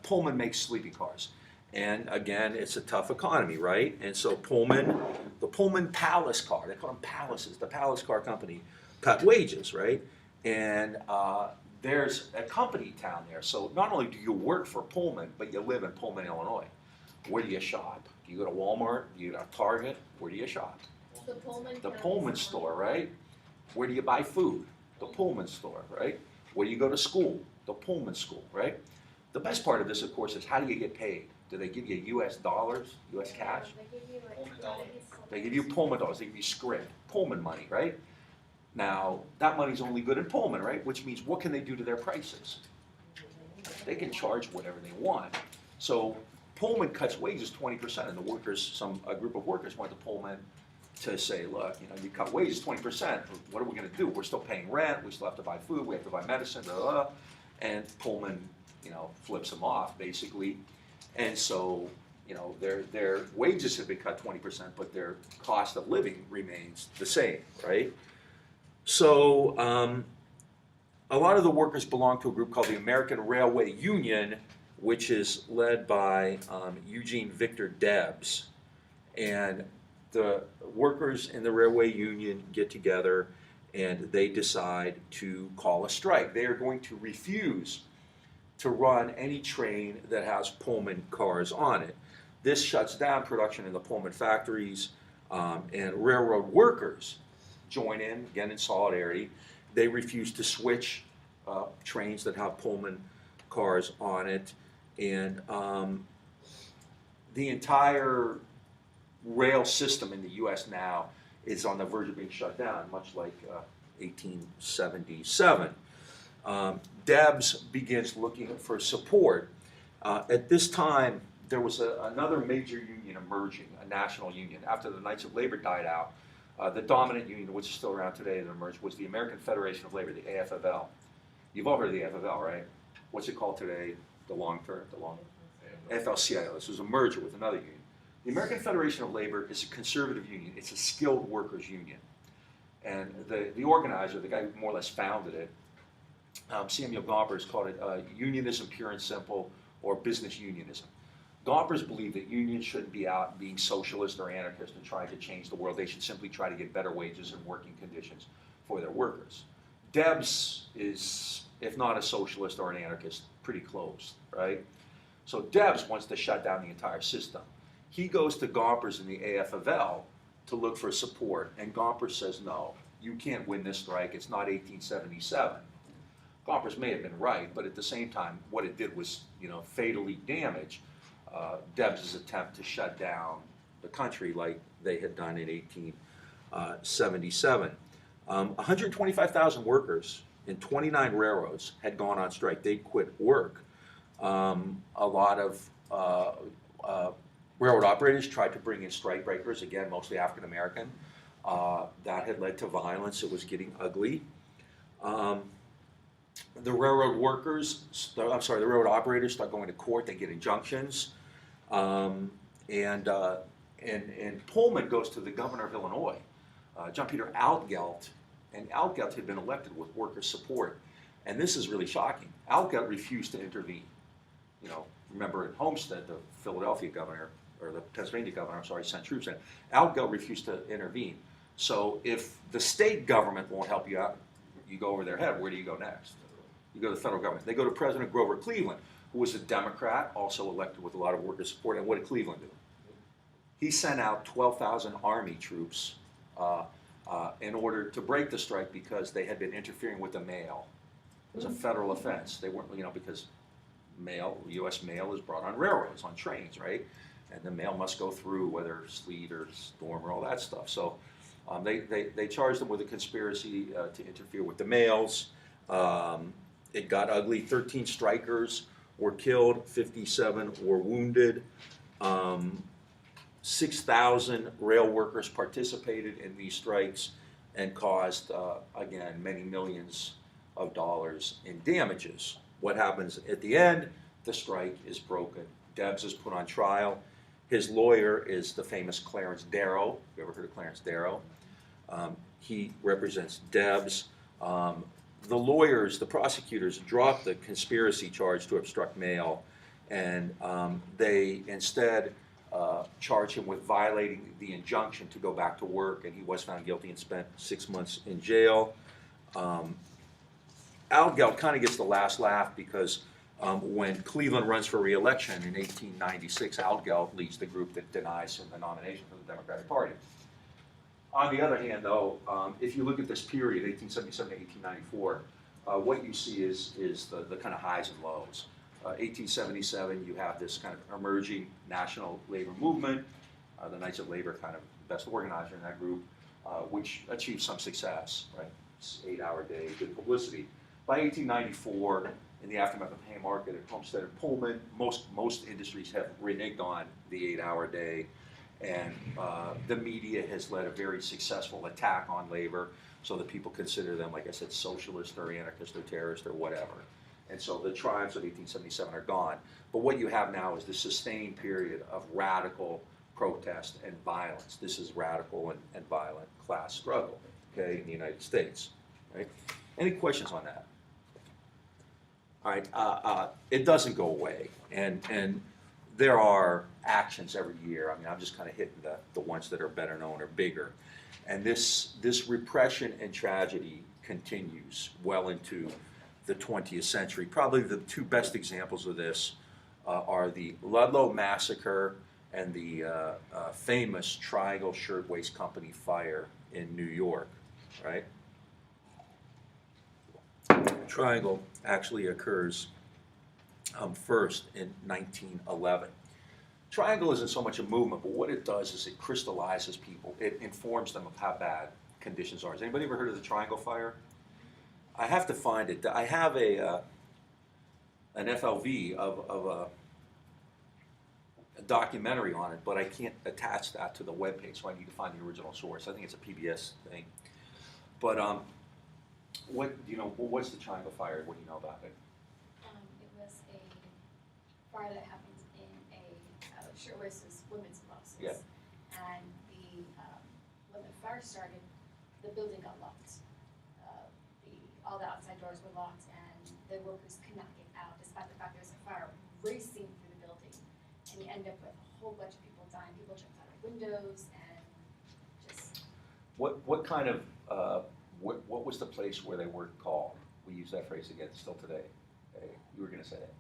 Pullman makes sleeping cars. And again, it's a tough economy, right? And so the Pullman Palace car, they call them palaces, the Palace Car Company, cut wages, right? And there's a company town there. So not only do you work for Pullman, but you live in Pullman, Illinois. Where do you shop? Do you go to Walmart? Do you go to Target? Where do you shop? The Pullman. The Pullman store, right? Where do you buy food? The Pullman store, right? Where do you go to school? The Pullman school, right? The best part of this, of course, is how do you get paid? Do they give you U.S. dollars, U.S. cash? They give you like They give you Pullman dollars, they give you script, Pullman money, right? Now, that money's only good in Pullman, right? Which means what can they do to their prices? They can charge whatever they want. So Pullman cuts wages 20%, and the workers, a group of workers went to Pullman to say, look, you know, you cut wages 20%, what are we gonna do? We're still paying rent, we still have to buy food, we have to buy medicine, blah, blah, blah. And Pullman, you know, flips them off, basically. And so, you know, their wages have been cut 20%, but their cost of living remains the same, right? So a lot of the workers belong to a group called the American Railway Union, which is led by Eugene Victor Debs. And the workers in the railway union get together and they decide to call a strike. They are going to refuse to run any train that has Pullman cars on it. This shuts down production in the Pullman factories, and railroad workers join in, again in solidarity. They refuse to switch trains that have Pullman cars on it, and the entire rail system in the U.S. now is on the verge of being shut down, much like 1877. Debs begins looking for support. At this time, there was another major union emerging, a national union. After the Knights of Labor died out, the dominant union, which is still around today, that emerged was the American Federation of Labor, the AFL. You've all heard of the AFL, right? What's it called today? The long term, AFL-CIO. This was a merger with another union. The American Federation of Labor is a conservative union. It's a skilled workers union. And the organizer, the guy who more or less founded it, Samuel Gompers, called it unionism pure and simple, or business unionism. Gompers believed that unions shouldn't be out being socialist or anarchist and trying to change the world. They should simply try to get better wages and working conditions for their workers. Debs is, if not a socialist or an anarchist, pretty close, right? So Debs wants to shut down the entire system. He goes to Gompers in the AFL to look for support, and Gompers says, no, you can't win this strike, it's not 1877. Gompers may have been right, but at the same time, what it did was, you know, fatally damage Debs' attempt to shut down the country like they had done in 1877. 125,000 workers in 29 railroads had gone on strike. They'd quit work. A lot of railroad operators tried to bring in strike breakers, again, mostly African American. That had led to violence. It was getting ugly. The railroad operators start going to court. They get injunctions. And Pullman goes to the governor of Illinois, John Peter Altgeld, and Altgeld had been elected with worker support. And this is really shocking. Altgeld refused to intervene. You know, remember at Homestead, the Philadelphia governor, or the Pennsylvania governor, I'm sorry, sent troops in. Altgeld refused to intervene. So if the state government won't help you out, you go over their head. Where do you go next? You go to the federal government. They go to President Grover Cleveland, who was a Democrat, also elected with a lot of worker support. And what did Cleveland do? He sent out 12,000 Army troops in order to break the strike because they had been interfering with the mail. It was a federal offense. They weren't, because mail, U.S. mail is brought on railroads, on trains, right? And the mail must go through, whether sleet or storm or all that stuff. So they charged them with a conspiracy to interfere with the mails. It got ugly. 13 strikers were killed, 57 were wounded. 6,000 rail workers participated in these strikes and caused, again, many millions of dollars in damages. What happens at the end? The strike is broken. Debs is put on trial. His lawyer is the famous Clarence Darrow. You ever heard of Clarence Darrow? He represents Debs. The lawyers, the prosecutors, dropped the conspiracy charge to obstruct mail, and they instead charge him with violating the injunction to go back to work, and he was found guilty and spent 6 months in jail. Algeld kind of gets the last laugh because when Cleveland runs for re-election in 1896, Algeld leads the group that denies him the nomination for the Democratic Party. On the other hand, though, if you look at this period, 1877 to 1894, what you see is the kind of highs and lows. 1877, you have this kind of emerging national labor movement. The Knights of Labor, kind of best organizer in that group, which achieved some success, right? It's 8-hour day, good publicity. By 1894, in the aftermath of Haymarket and Homestead and Pullman, most industries have reneged on the 8-hour day, and the media has led a very successful attack on labor, so that people consider them, like I said, socialist or anarchist or terrorist or whatever. And so the triumphs of 1877 are gone. But what you have now is this sustained period of radical protest and violence. This is radical and violent class struggle, okay, in the United States, right? Any questions on that? All right, it doesn't go away, and there are actions every year. I mean, I'm just kind of hitting the ones that are better known or bigger. And this repression and tragedy continues well into the 20th century. Probably the two best examples of this are the Ludlow Massacre and the famous Triangle Shirtwaist Company fire in New York, right? Triangle actually occurs first in 1911. Triangle isn't so much a movement, but what it does is it crystallizes people. It informs them of how bad conditions are. Has anybody ever heard of the Triangle Fire? I have to find it. I have an FLV of a documentary on it, but I can't attach that to the webpage, so I need to find the original source. I think it's a PBS thing. But what do you know? What's the Triangle Fire? What do you know about it? It was a fire that happened in a shirtwaist women's closets. Yeah. And when the fire started, the building got locked. All the outside doors were locked, and the workers could not get out, despite the fact there was a fire racing through the building. And you end up with a whole bunch of people dying. People jumped out of windows, and just. What kind of what was the place where they were called? We use that phrase again still today. Okay, you were going to say it.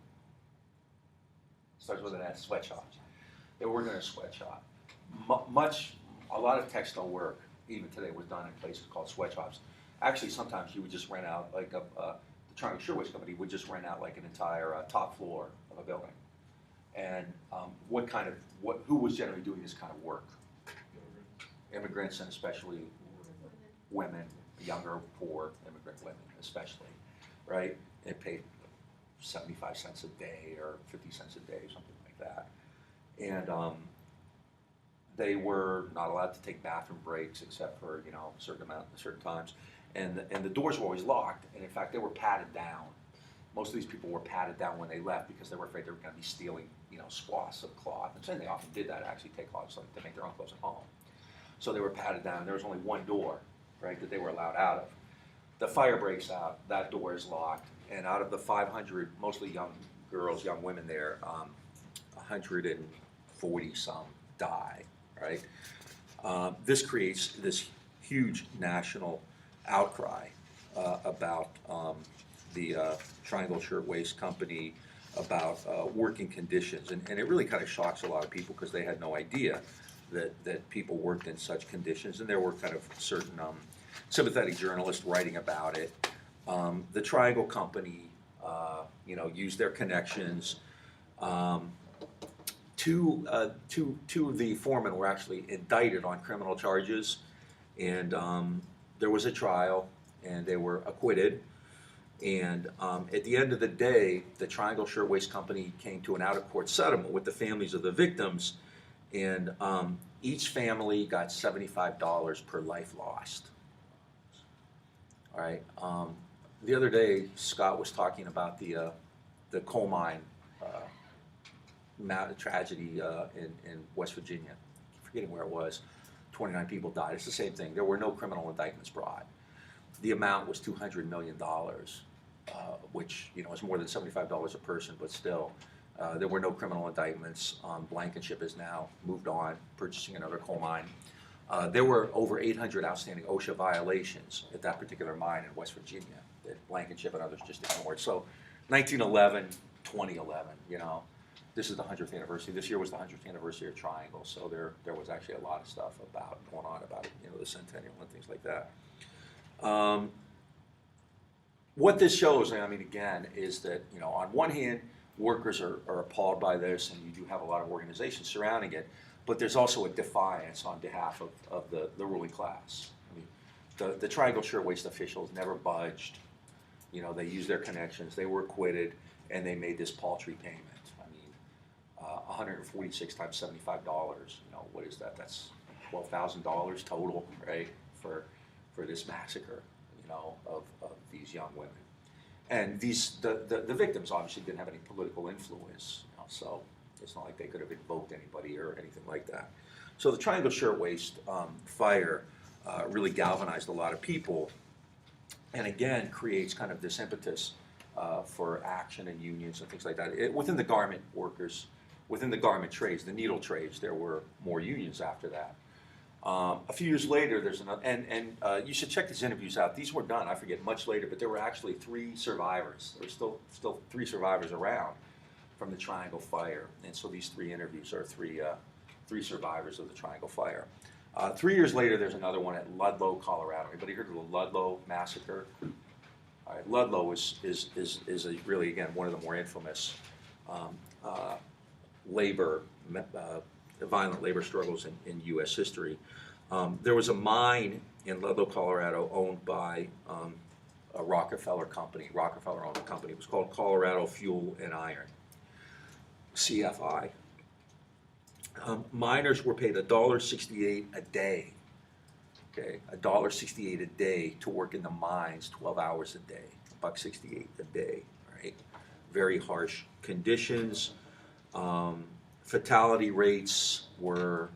Starts with an S. Sweatshop. They were in a sweatshop. A lot of textile work, even today, was done in places called sweatshops. Actually, sometimes you would just rent out, like the Triangle Shirtwaist Company would just rent out like an entire top floor of a building. And who was generally doing this kind of work? Immigrants, and especially women, younger, poor immigrant women, especially, right? They paid 75 cents a day or 50 cents a day, something like that. And they were not allowed to take bathroom breaks except for certain times. And the doors were always locked, and in fact, they were padded down. Most of these people were padded down when they left because they were afraid they were going to be stealing, swaths of cloth. And they often did that, actually take clothes to make their own clothes at home. So they were padded down. There was only one door, right, that they were allowed out of. The fire breaks out. That door is locked, and out of the 500, mostly young girls, young women there, 140 some die, right? This creates this huge national outcry about the Triangle Shirtwaist Company, about working conditions, and it really kind of shocks a lot of people because they had no idea that people worked in such conditions, and there were kind of certain sympathetic journalists writing about it. The Triangle Company, used their connections. Two of the foremen were actually indicted on criminal charges, and there was a trial, and they were acquitted. And at the end of the day, the Triangle Shirtwaist Company came to an out-of-court settlement with the families of the victims, and each family got $75 per life lost. All right. The other day, Scott was talking about the coal mine tragedy in West Virginia. I'm forgetting where it was. 29 people died. It's the same thing. There were no criminal indictments brought. The amount was $200 million, which is more than $75 a person, but still, there were no criminal indictments. Blankenship has now moved on, purchasing another coal mine. There were over 800 outstanding OSHA violations at that particular mine in West Virginia that Blankenship and others just ignored. So 1911, 2011, this is the 100th anniversary. This year was the 100th anniversary of Triangle, so there was actually a lot of stuff going on about the centennial and things like that. What this shows, again, is that on one hand, workers are appalled by this, and you do have a lot of organizations surrounding it, but there's also a defiance on behalf of the ruling class. The Triangle Shirtwaist officials never budged. They used their connections. They were acquitted, and they made this paltry payment. 146 times $75. What is that? That's $12,000 total, right, for this massacre, of these young women. And the victims obviously didn't have any political influence, so it's not like they could have invoked anybody or anything like that. So the Triangle Shirtwaist fire really galvanized a lot of people, and again creates kind of this impetus for action and unions and things like that. Within the garment workers, within the garment trades, the needle trades, there were more unions after that. A few years later, there's another, and you should check these interviews out. These were done, I forget, much later, but there were actually 3 survivors. There were still 3 survivors around from the Triangle Fire, and so these 3 interviews are 3 survivors of the Triangle Fire. 3 years later, there's another one at Ludlow, Colorado. Anybody heard of the Ludlow massacre? All right, Ludlow is really, again, one of the more infamous violent labor struggles in U.S. history. There was a mine in Ludlow, Colorado, owned by a Rockefeller company. Rockefeller owned a company. It was called Colorado Fuel and Iron, CFI. Miners were paid $1.68 a day. Okay, $1.68 a day to work in the mines 12 hours a day. $1.68 a day. Right, very harsh conditions. Fatality rates were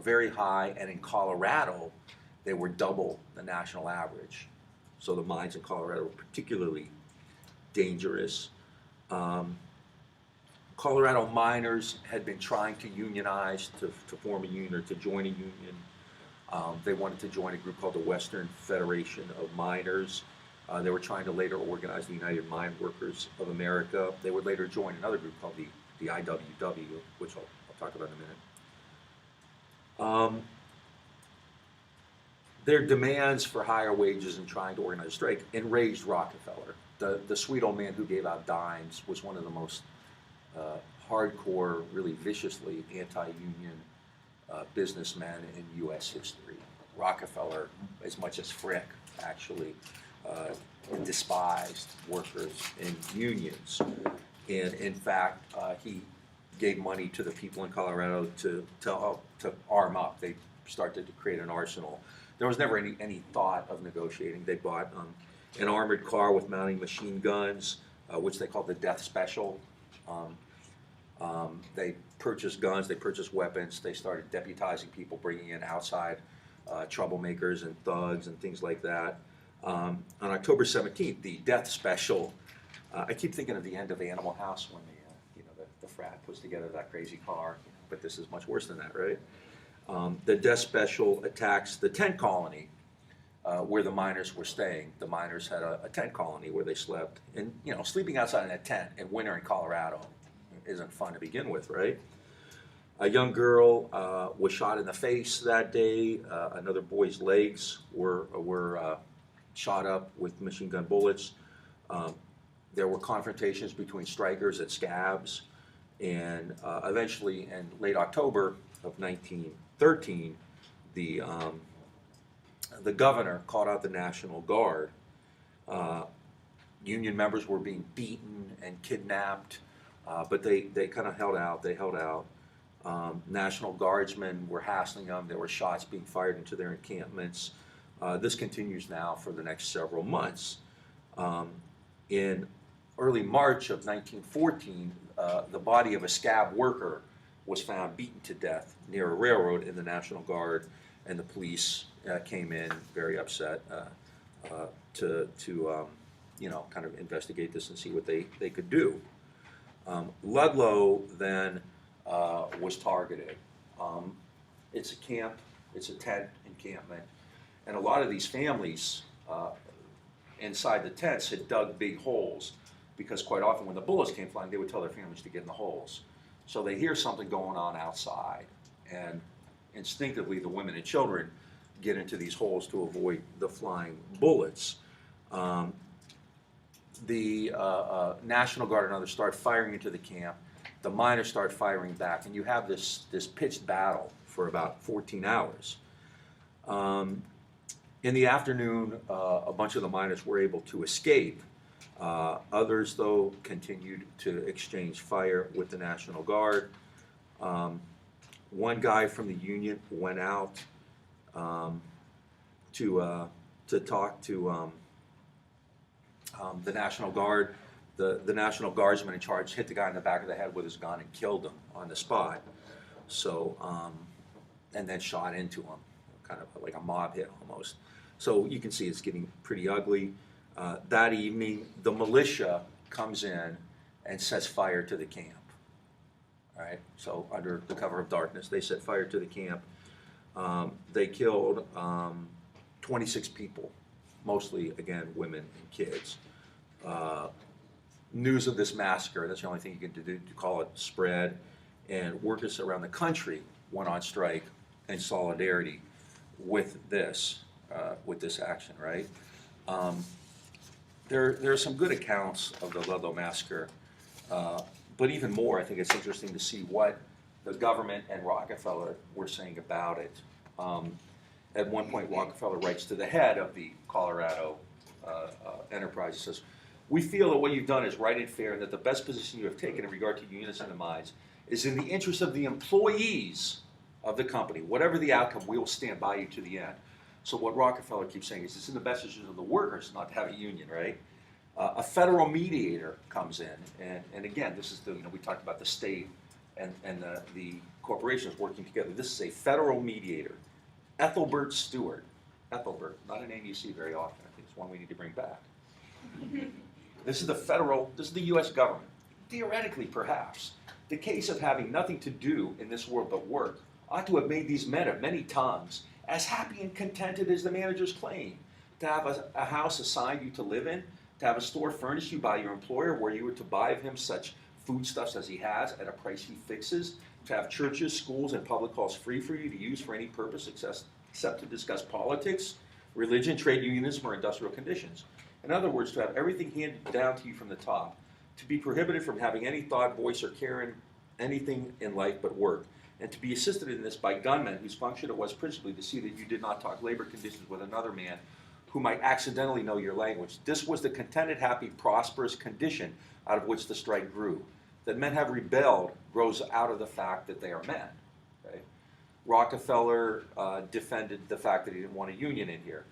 very high, and in Colorado, they were double the national average. So the mines in Colorado were particularly dangerous. Colorado miners had been trying to unionize, to form a union or to join a union. They wanted to join a group called the Western Federation of Miners. They were trying to later organize the United Mine Workers of America. They would later join another group called the IWW, which I'll talk about in a minute. Their demands for higher wages and trying to organize a strike enraged Rockefeller. The sweet old man who gave out dimes was one of the most hardcore, really viciously anti-union businessmen in U.S. history. Rockefeller, as much as Frick, actually despised workers and unions. And in fact, he gave money to the people in Colorado to arm up. They started to create an arsenal. There was never any thought of negotiating. They bought an armored car with mounting machine guns, which they called the Death Special. They purchased guns, they purchased weapons, they started deputizing people, bringing in outside troublemakers and thugs and things like that. On October 17th, the Death Special, I keep thinking of the end of Animal House when the frat puts together that crazy car, but this is much worse than that, right? The Death Special attacks the tent colony where the miners were staying. The miners had a tent colony where they slept. And, you know, sleeping outside in a tent in winter in Colorado isn't fun to begin with, right? A young girl was shot in the face that day. Another boy's legs were shot up with machine gun bullets. There were confrontations between strikers and scabs. And eventually, in late October of 1913, the governor called out the National Guard. Union members were being beaten and kidnapped, but they kind of held out. They held out. National Guardsmen were hassling them. There were shots being fired into their encampments. This continues now for the next several months. In early March of 1914, the body of a scab worker was found beaten to death near a railroad, and the National Guard and the police came in very upset to you know, kind of investigate this and see what they could do. Ludlow then was targeted. It's a camp, it's a tent encampment, and a lot of these families inside the tents had dug big holes, because quite often when the bullets came flying, they would tell their families to get in the holes. So they hear something going on outside, and instinctively the women and children get into these holes to avoid the flying bullets. The National Guard and others start firing into the camp. The miners start firing back, and you have this pitched battle for about 14 hours. In the afternoon, a bunch of the miners were able to escape. Others, though, continued to exchange fire with the National Guard. One guy from the Union went out to talk to the National Guard. The National Guardsman in charge hit the guy in the back of the head with his gun and killed him on the spot. So, and then shot into him, kind of like a mob hit almost. So you can see it's getting pretty ugly. That evening, the militia comes in and sets fire to the camp. All right, so under the cover of darkness, they set fire to the camp. They killed 26 people, mostly, again, women and kids. News of this massacre, that's the only thing you can do to call it, spread, and workers around the country went on strike in solidarity with this action, right? There are some good accounts of the Ludlow massacre, but even more, I think it's interesting to see what the government and Rockefeller were saying about it. At one point, Rockefeller writes to the head of the Colorado enterprise, he says, "We feel that what you've done is right and fair, and that the best position you have taken in regard to unions and the mines is in the interest of the employees of the company. Whatever the outcome, we will stand by you to the end." So what Rockefeller keeps saying is it's in the best interest of the workers not to have a union, right? A federal mediator comes in, and again, this is the, we talked about the state and the corporations working together. This is a federal mediator, Ethelbert Stewart. Ethelbert, not a name you see very often. I think it's one we need to bring back. This is the U.S. government. Theoretically, perhaps, the case of having nothing to do in this world but work ought to have made these men of many tongues as happy and contented as the managers claim. To have a house assigned you to live in, to have a store furnished you by your employer where you were to buy of him such foodstuffs as he has at a price he fixes, to have churches, schools, and public halls free for you to use for any purpose except to discuss politics, religion, trade unionism, or industrial conditions. In other words, to have everything handed down to you from the top, to be prohibited from having any thought, voice, or care in anything in life but work, and to be assisted in this by gunmen whose function it was principally to see that you did not talk labor conditions with another man who might accidentally know your language. This was the contented, happy, prosperous condition out of which the strike grew. That men have rebelled grows out of the fact that they are men. Okay? Rockefeller defended the fact that he didn't want a union in here.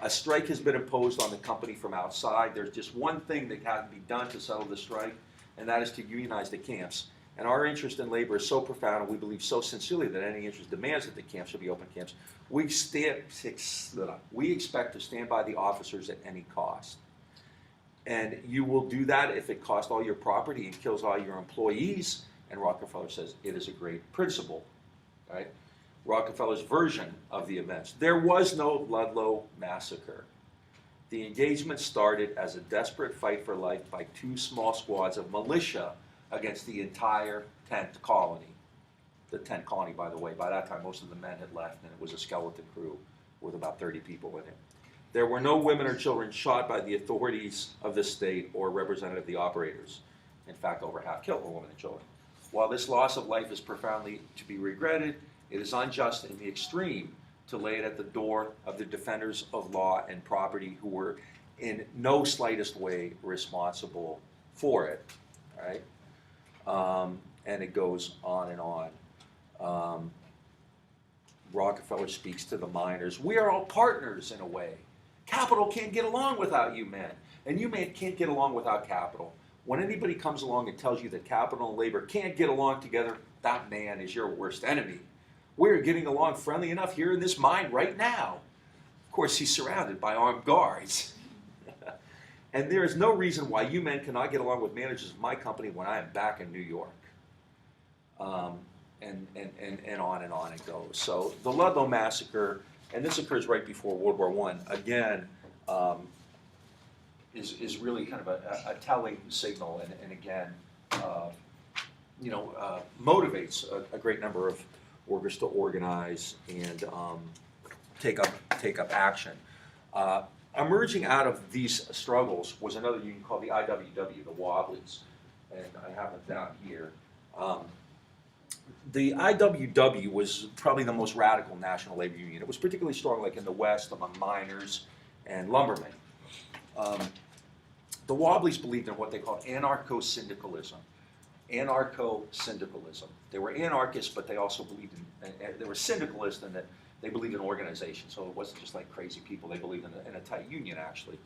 A strike has been imposed on the company from outside. There's just one thing that has to be done to settle the strike, and that is to unionize the camps. And our interest in labor is so profound, and we believe so sincerely that any interest demands that the camps should be open camps. We expect to stand by the officers at any cost. And you will do that if it costs all your property and kills all your employees. And Rockefeller says it is a great principle. Right? Rockefeller's version of the events. There was no Ludlow massacre. The engagement started as a desperate fight for life by two small squads of militia against the entire 10th colony. The 10th colony, by the way, by that time most of the men had left and it was a skeleton crew with about 30 people in it. There were no women or children shot by the authorities of the state or representative of the operators. In fact, over half killed were women and children. While this loss of life is profoundly to be regretted, it is unjust in the extreme to lay it at the door of the defenders of law and property who were in no slightest way responsible for it. All right? And it goes on and on. Rockefeller speaks to the miners. We are all partners in a way. Capital can't get along without you men, and you men can't get along without capital. When anybody comes along and tells you that capital and labor can't get along together, that man is your worst enemy. We're getting along friendly enough here in this mine right now. Of course, he's surrounded by armed guards. And there is no reason why you men cannot get along with managers of my company when I am back in New York. And on it goes. So the Ludlow Massacre, and this occurs right before World War I, again, is really kind of a telling signal, and again, motivates a great number of workers to organize and take up action. Emerging out of these struggles was another union called the IWW, the Wobblies, and I have it down here. The IWW was probably the most radical national labor union. It was particularly strong, like in the West, among miners and lumbermen. The Wobblies believed in what they called anarcho-syndicalism. Anarcho-syndicalism. They were anarchists, but they also believed in, they were syndicalists in that they believed in organization. So it wasn't just like crazy people. They believed in a tight union, actually.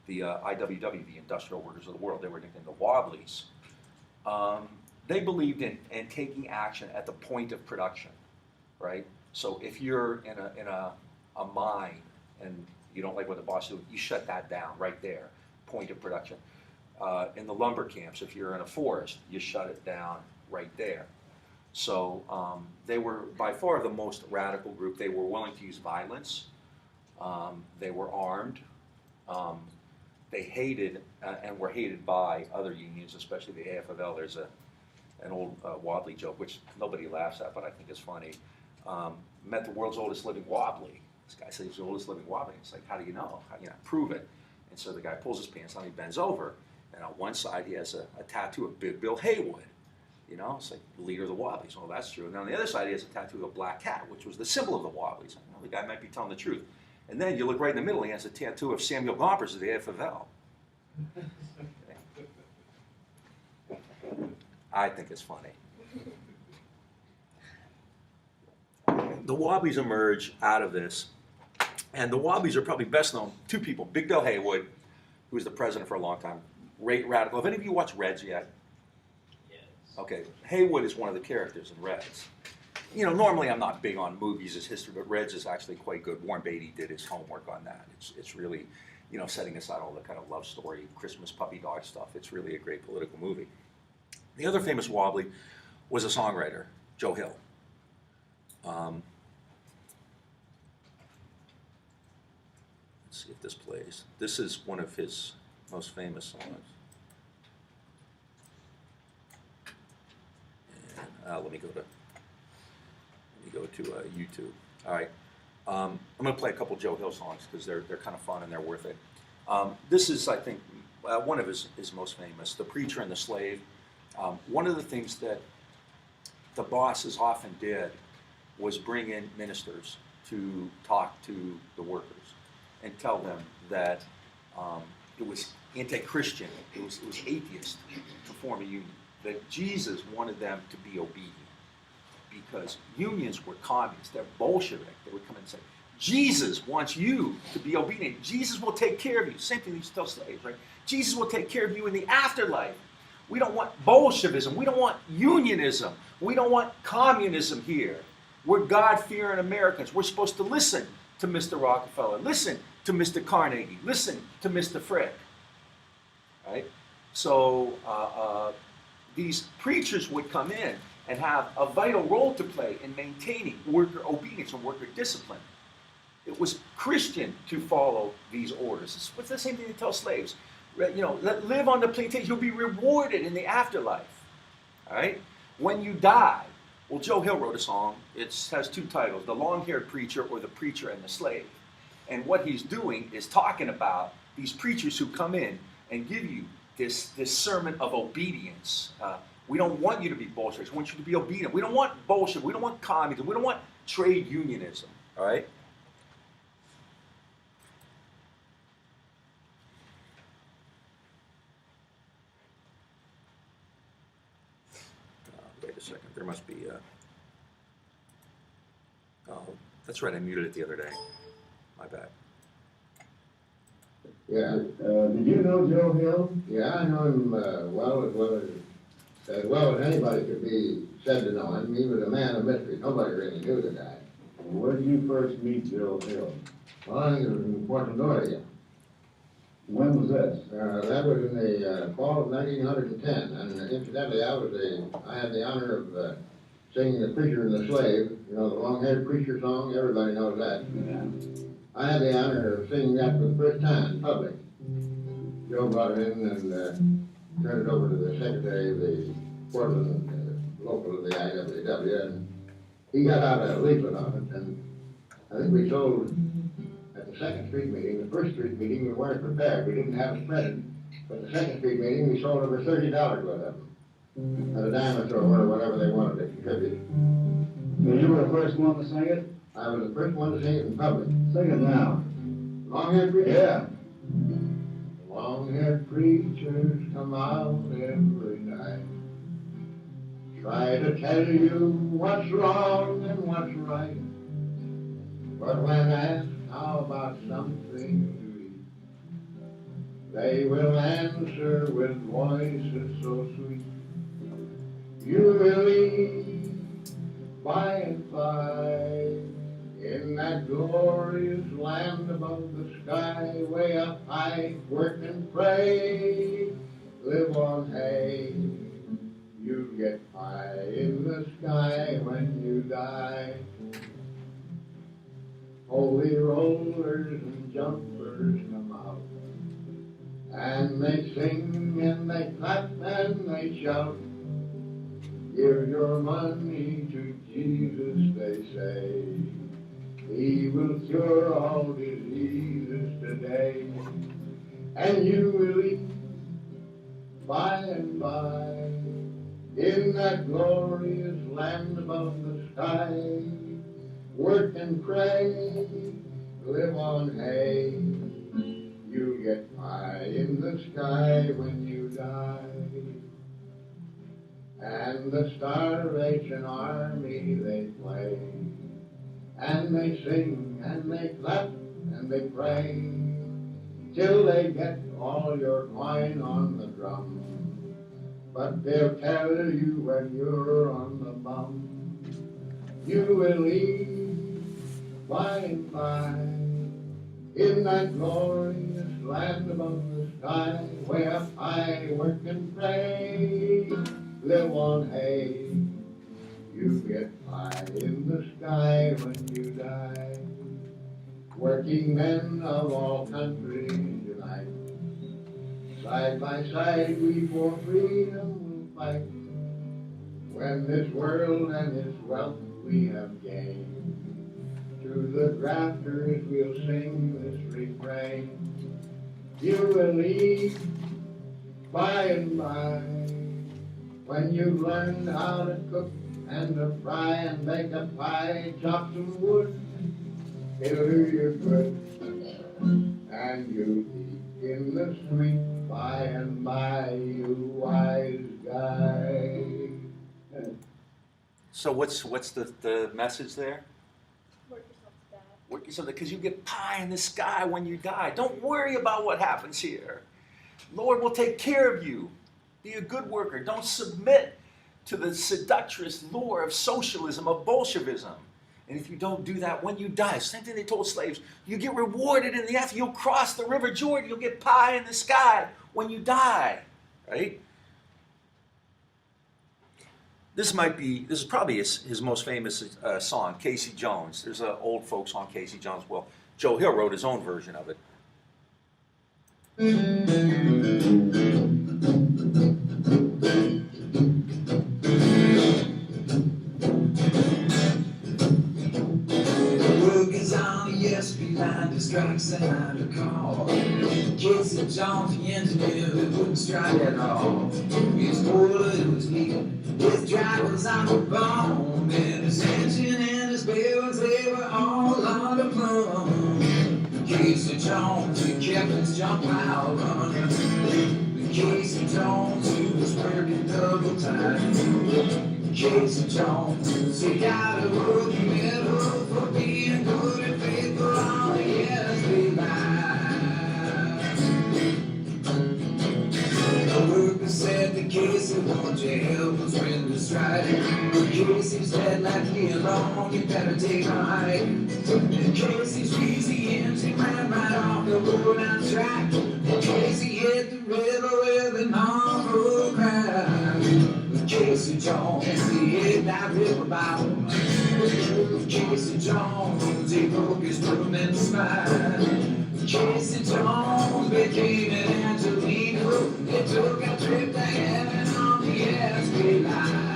The IWW, the Industrial Workers of the World, they were nicknamed the Wobblies. They believed in taking action at the point of production, right? So if you're in a mine and you don't like what the boss is doing, you shut that down right there, point of production. In the lumber camps, if you're in a forest, you shut it down right there. So they were by far the most radical group. They were willing to use violence. They were armed. They hated and were hated by other unions, especially the AFL. There's an old wobbly joke, which nobody laughs at, but I think is funny. Met the world's oldest living wobbly. This guy says he's the oldest living wobbly. It's like, how do you know? Prove it. And so the guy pulls his pants down, he bends over, and on one side he has a tattoo of Big Bill Haywood. It's like the leader of the Wobblies. Well, that's true. And on the other side he has a tattoo of a black cat, which was the symbol of the Wobblies. The guy might be telling the truth. And then you look right in the middle, he has a tattoo of Samuel Gompers of the AFL. I think it's funny. The Wobblies emerge out of this, and the Wobblies are probably best known, two people, Big Bill Haywood, who was the president for a long time, great radical. Have any of you watched Reds yet? Yes. Okay, Haywood is one of the characters in Reds. Normally I'm not big on movies as history, but Reds is actually quite good. Warren Beatty did his homework on that. It's really, setting aside all the kind of love story, Christmas puppy dog stuff, it's really a great political movie. The other famous Wobbly was a songwriter, Joe Hill. Let's see if this plays. This is one of his most famous songs. And let me go to YouTube. All right, I'm going to play a couple Joe Hill songs because they're kind of fun and they're worth it. This is, I think, one of his most famous, "The Preacher and the Slave." One of the things that the bosses often did was bring in ministers to talk to the workers and tell them that it was anti-Christian, it was atheist to form a union, that Jesus wanted them to be obedient because unions were communists, they're Bolshevik. They would come in and say, Jesus wants you to be obedient. Jesus will take care of you. Same thing, these still slaves, right? Jesus will take care of you in the afterlife. We don't want Bolshevism. We don't want unionism. We don't want communism here. We're God-fearing Americans. We're supposed to listen to Mr. Rockefeller, listen to Mr. Carnegie, listen to Mr. Frick. Right? So these preachers would come in and have a vital role to play in maintaining worker obedience and worker discipline. It was Christian to follow these orders. It's the same thing they tell slaves. Live on the plantation. You'll be rewarded in the afterlife. All right? When you die, well, Joe Hill wrote a song. It has two titles, The Long-Haired Preacher or The Preacher and the Slave. And what he's doing is talking about these preachers who come in and give you this sermon of obedience. We don't want you to be Bolsheviks. We want you to be obedient. We don't want bullshit. We don't want communism. We don't want trade unionism. All right? Wait a second. There must be... Oh, that's right. I muted it the other day. My bad. Yeah. Did you know Joe Hill? Yeah, I know him as well as anybody could be said to know him. He was a man of mystery. Nobody really knew the guy. Where did you first meet Joe Hill? Well, I think it was in Fort Lauderdale. When was this? That was in the fall of 1910, and incidentally, I had the honor of singing The Preacher and the Slave, the long-haired preacher song. Everybody knows that. Yeah. I had the honor of singing that for the first time in public. Joe brought it in and turned it over to the secretary of the Portland local of the IWW, and he got out a leaflet on it, and I think we sold at the Second Street meeting. The First Street meeting we weren't prepared. We didn't have it printed, but the Second Street meeting we sold over $30 worth of them at a dime a throw or whatever they wanted to contribute. So you were the first one to sing it? I was the first one to sing it in public. Sing it now. Long-haired preacher? Yeah. Long-haired preachers come out every night, try to tell you what's wrong and what's right. But when asked how about something to eat, they will answer with voices so sweet. You will eat by and by in that glorious land above the sky, way up high, work and pray, live on hay. You get high in the sky when you die. Holy rollers and jumpers come out, and they sing and they clap and they shout. Give your money to Jesus, they say. He will cure all diseases today, and you will eat by and by in that glorious land above the sky. Work and pray, live on hay. You get high in the sky when you die. And the Starvation Army they play, and they sing, and they clap, and they pray, till they get all your coin on the drum. But they'll tell you when you're on the bum, you will eat by and by in that glorious land above the sky, way up high, work and pray, live on hay. You get high in the sky when you die. Working men of all countries unite. Side by side we for freedom will fight. When this world and its wealth we have gained, to the grafters we'll sing this refrain. You will eat by and by, when you've learned how to cook and to fry and bake a pie, chop some wood, it'll do you good. And you eat in the sweet by and by, you wise guy. So what's the message there? Work yourself to death. Work yourself, because you get pie in the sky when you die. Don't worry about what happens here. Lord will take care of you. Be a good worker. Don't submit to the seductress lure of socialism, of Bolshevism. And if you don't do that, when you die, same thing they told slaves, you get rewarded in the after. You'll cross the River Jordan. You'll get pie in the sky when you die. Right? This is probably his most famous song, Casey Jones. There's an old folk song, Casey Jones. Well, Joe Hill wrote his own version of it. Work is on the ESP line, the strikes and the call. Casey Jones, the engineer, who wouldn't strike at all. His boiler, it was leaking. His drivers on the bone. And his engine and his bells, they were all on the plumb. Casey Jones, he kept his jump out running. Casey Jones, he was working double time. Casey Jones, he got a rookie medal for being good and faithful on the ESP line. The worker said to Casey, won't you help us win this strike? Casey said, like me alone, you better take a hike. And Casey's greasy engine ran right off the road on track. Casey hit the river with an awful crash. Casey Jones, he hit that river bottom. Casey Jones, he broke his permanent spine. Casey Jones became an Angelino. He took a trip to heaven on the ESP line.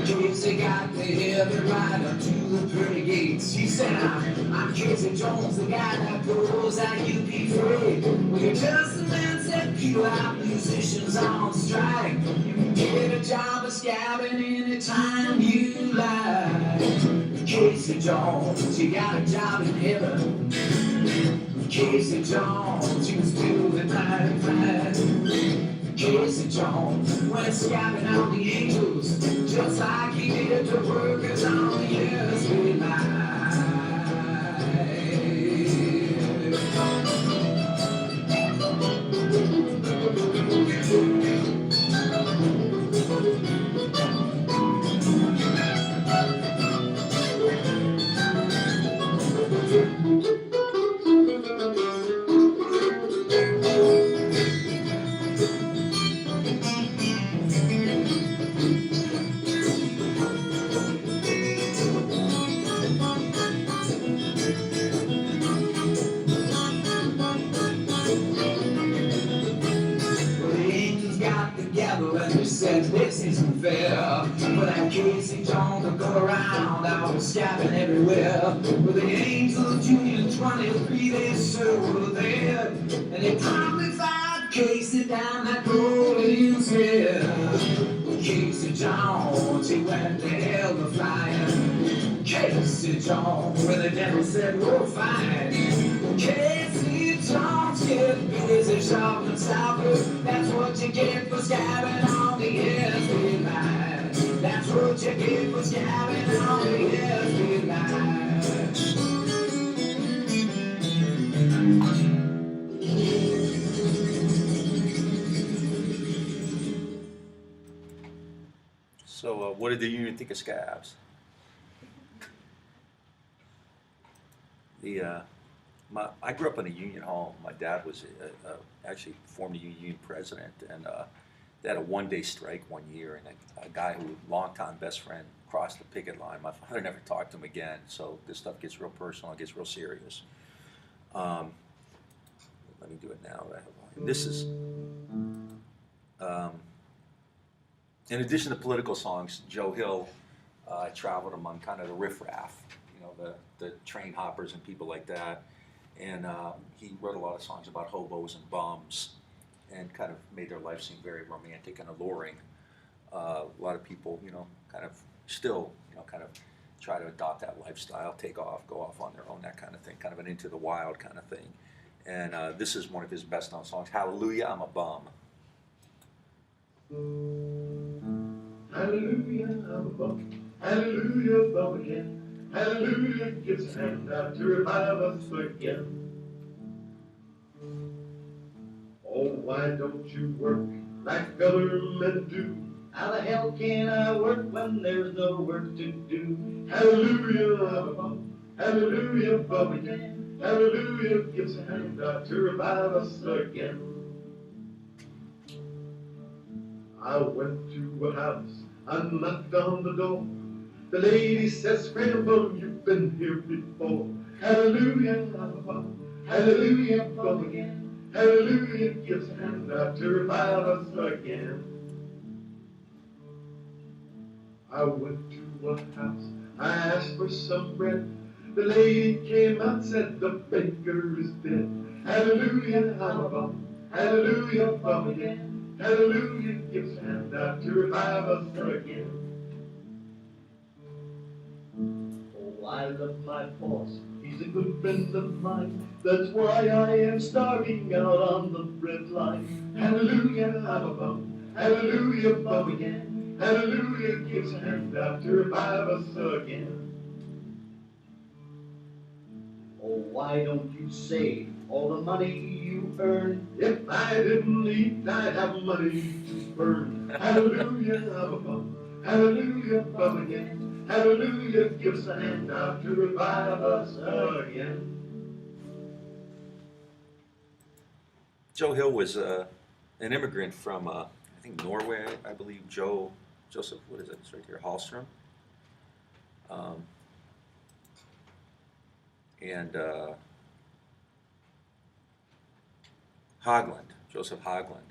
Casey got to heaven right up to the pearly gates. He said, I'm Casey Jones, the guy that goes out you be free. Well, you're just a man that you out musicians on strike. You can get a job of scabbing anytime you like. Casey Jones, you got a job in heaven. Casey Jones, you was doing 95. Casey Jones went scabbing out the angels, just like he did the workers on the ESP line. Said this isn't fair. For that Casey Jones to go around, I was scabbing everywhere. With the Angels Union 23, they sure were there. And they promptly fired Casey down that road instead. Casey Jones, he went to hell to flying. Casey Jones, where the devil said, we're fine. Casey Jones, get busy shoveling southward. That's what you get for scabbing on the ESP line. That's what you get for scabbing on the ESP line. So, what did the union think of scabs? I grew up in a union home. My dad was actually former union president, and they had a one-day strike one year, and a guy who was a longtime best friend crossed the picket line. My father never talked to him again, so this stuff gets real personal, it gets real serious. Let me do it now. This is, in addition to political songs, Joe Hill traveled among kind of the riffraff, you know, the train hoppers and people like that. And he wrote a lot of songs about hobos and bums and kind of made their life seem very romantic and alluring. A lot of people, you know, kind of still, you know, kind of try to adopt that lifestyle, take off, go off on their own, that kind of thing, kind of an into the wild kind of thing. And this is one of his best known songs, Hallelujah, I'm a Bum. Hallelujah, I'm a bum. Hallelujah, bum again. Hallelujah, gives a hand out to revive us again. Oh, why don't you work like government do? How the hell can I work when there's no work to do? Hallelujah, I'm a bum. Hallelujah, bum again. Hallelujah, gives a hand out to revive us again. I went to a house and knocked on the door. The lady says, Scramble, you've been here before. Hallelujah, hallelujah, come again. Hallelujah, gives hand out to revive us again. I went to a house, I asked for some bread. The lady came out, said the baker is dead. Hallelujah, hallelujah, come again. Hallelujah, gives hand out to revive us again. Oh, I love my boss, he's a good friend of mine. That's why I am starving out on the bread line. Hallelujah, hallelujah, bum again. Hallelujah, gives a hand out to revive us again. Oh, why don't you save all the money you earn? If I didn't eat, I'd have money to burn. Hallelujah, hallelujah, bum again. Hallelujah, gives a hand out to revive us again. Joe Hill was an immigrant from, I think, Norway, I believe. Joseph, what is it? It's right here, Hallström. And Haglund, Joseph Haglund,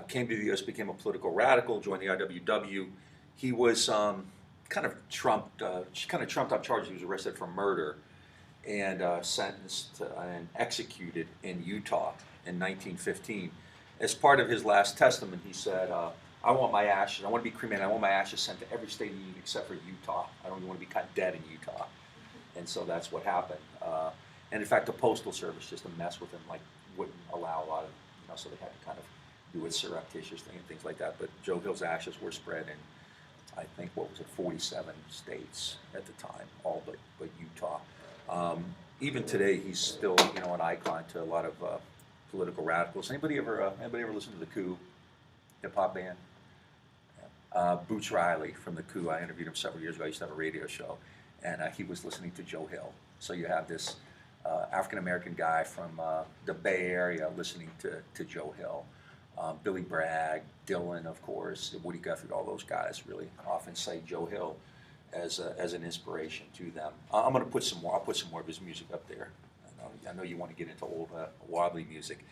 came to the U.S., became a political radical, joined the IWW. He was kind of trumped up charges. He was arrested for murder and sentenced and executed in Utah in 1915. As part of his last testament, he said, I want my ashes, I want to be cremated, I want my ashes sent to every state in the Union except for Utah. I don't even want to be cut dead in Utah. And so that's what happened. And in fact, the Postal Service, just to mess with him, like wouldn't allow a lot of, so they had to kind of do a surreptitious thing and things like that. But Joe Hill's ashes were spread in, I think, 47 states at the time, all but Utah. Even today, he's still, an icon to a lot of political radicals. Anybody ever listen to the Coup, hip hop band? Boots Riley from the Coup. I interviewed him several years ago. I used to have a radio show, and he was listening to Joe Hill. So you have this African American guy from the Bay Area listening to Joe Hill. Billy Bragg, Dylan, of course, Woody Guthrie, all those guys really often cite Joe Hill as an inspiration to them. I'm going to put some more. I'll put some more of his music up there. I know you want to get into old wobbly music.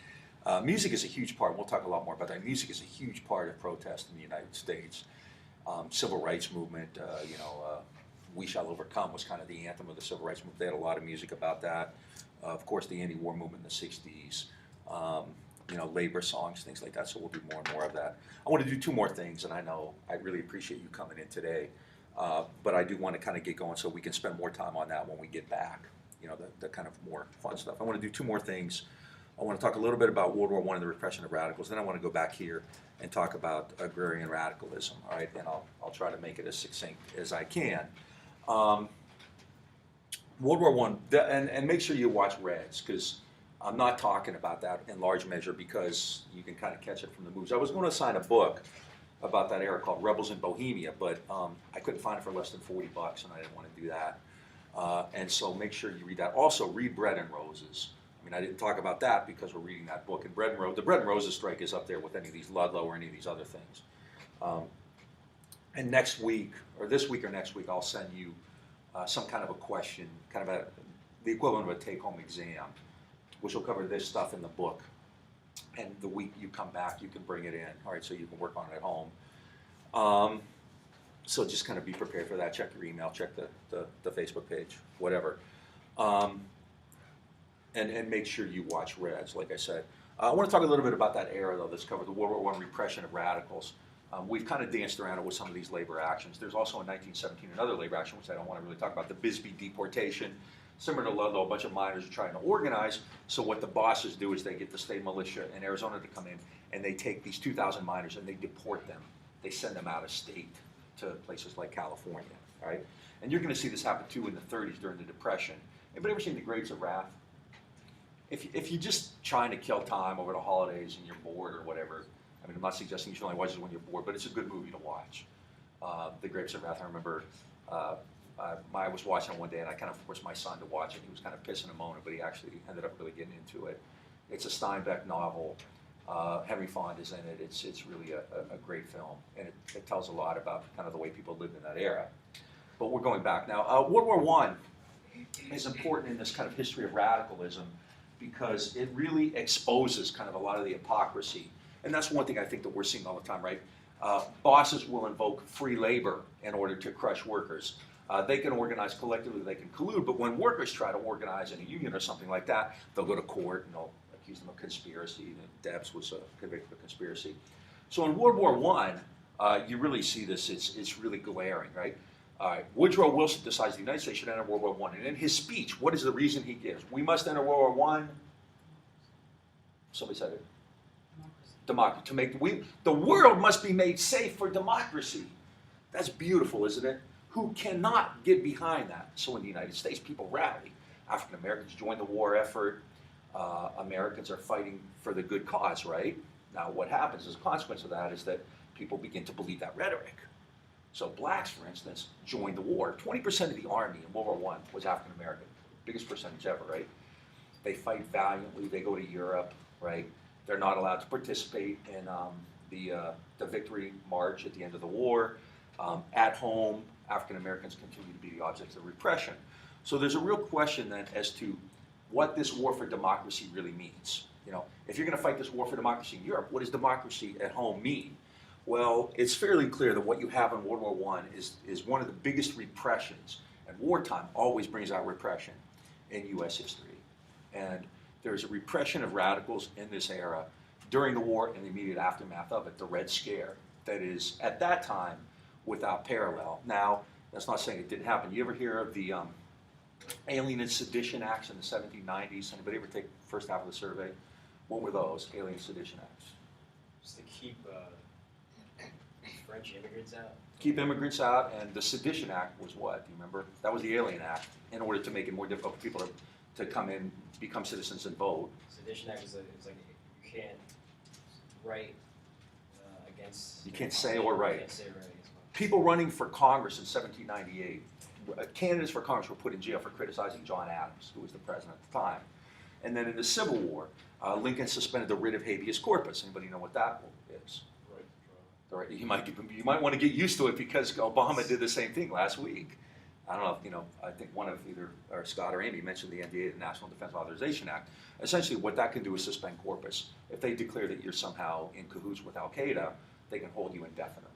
Music is a huge part. We'll talk a lot more about that. Music is a huge part of protest in the United States. Civil rights movement. "We Shall Overcome" was kind of the anthem of the civil rights movement. They had a lot of music about that. Of course, the anti-war movement in the '60s. Labor songs, things like that. So we'll do more and more of that. I want to do two more things, and I know I really appreciate you coming in today. But I do want to kind of get going so we can spend more time on that when we get back. The kind of more fun stuff. I want to do two more things. I want to talk a little bit about World War I and the repression of radicals. Then I want to go back here and talk about agrarian radicalism. All right, and I'll try to make it as succinct as I can. World War I, and make sure you watch Reds, because I'm not talking about that in large measure because you can kind of catch it from the movies. I was going to sign a book about that era called Rebels in Bohemia, but I couldn't find it for less than $40, and I didn't want to do that. And so make sure you read that. Also, read Bread and Roses. I mean, I didn't talk about that because we're reading that book. And the Bread and Roses strike is up there with any of these Ludlow or any of these other things. And next week, or this week or next week, I'll send you some kind of a question, kind of the equivalent of a take-home exam, which will cover this stuff in the book. And the week you come back, you can bring it in, all right, so you can work on it at home. So just kind of be prepared for that. Check your email, check the Facebook page, whatever. And make sure you watch Reds, like I said. I want to talk a little bit about that era, though, that's covered, the World War I repression of radicals. We've kind of danced around it with some of these labor actions. There's also in 1917 another labor action, which I don't want to really talk about, the Bisbee deportation. Similar to Ludlow, a bunch of miners are trying to organize. So what the bosses do is they get the state militia in Arizona to come in, and they take these 2,000 miners and they deport them. They send them out of state to places like California, right? And you're going to see this happen too in the 30s during the Depression. Anybody ever seen The Grapes of Wrath? If you're just trying to kill time over the holidays and you're bored or whatever, I mean, I'm not suggesting you should only watch it when you're bored, but it's a good movie to watch. The Grapes of Wrath, I remember I was watching it one day and I kind of forced my son to watch it. He was kind of pissing and moaning, but he actually ended up really getting into it. It's a Steinbeck novel, Henry Fonda is in it. It's really a great film, and it tells a lot about kind of the way people lived in that era. But we're going back now. World War I is important in this kind of history of radicalism because it really exposes kind of a lot of the hypocrisy. And that's one thing I think that we're seeing all the time, right? Bosses will invoke free labor in order to crush workers. They can organize collectively, they can collude, but when workers try to organize in a union or something like that, they'll go to court and they'll accuse them of conspiracy. Debs was convicted of conspiracy. So in World War I, you really see this, it's really glaring, right? Woodrow Wilson decides the United States should enter World War I. And in his speech, what is the reason he gives? We must enter World War I. Somebody said it. Democracy. To make the world must be made safe for democracy. That's beautiful, isn't it? Who cannot get behind that? So in the United States, people rally. African Americans join the war effort. Americans are fighting for the good cause, right? Now, what happens as a consequence of that is that people begin to believe that rhetoric. So blacks, for instance, joined the war. 20% of the army in World War I was African American, biggest percentage ever, right? They fight valiantly. They go to Europe, right? They're not allowed to participate in the victory march at the end of the war. At home, African Americans continue to be the objects of repression. So there's a real question then as to what this war for democracy really means. You know, if you're going to fight this war for democracy in Europe, what does democracy at home mean? Well, it's fairly clear that what you have in World War I is one of the biggest repressions, and wartime always brings out repression in U.S. history. And there's a repression of radicals in this era during the war and the immediate aftermath of it, the Red Scare, that is, at that time, without parallel. Now, that's not saying it didn't happen. You ever hear of the Alien and Sedition Acts in the 1790s? Anybody ever take the first half of the survey? What were those Alien and Sedition Acts? Just to keep French immigrants out. Keep immigrants out, and the Sedition Act was what? Do you remember? That was the Alien Act, in order to make it more difficult for people to come in, become citizens, and vote. Sedition Act is like you can't write against. You can't say or write. You can't say or write as well. People running for Congress in 1798, candidates for Congress were put in jail for criticizing John Adams, who was the president at the time. And then in the Civil War, Lincoln suspended the writ of habeas corpus. Anybody know what that is? Right. You might want to get used to it because Obama did the same thing last week. I don't know if, I think one of either or Scott or Amy mentioned the NDA, the National Defense Authorization Act. Essentially what that can do is suspend corpus. If they declare that you're somehow in cahoots with Al-Qaeda, they can hold you indefinitely.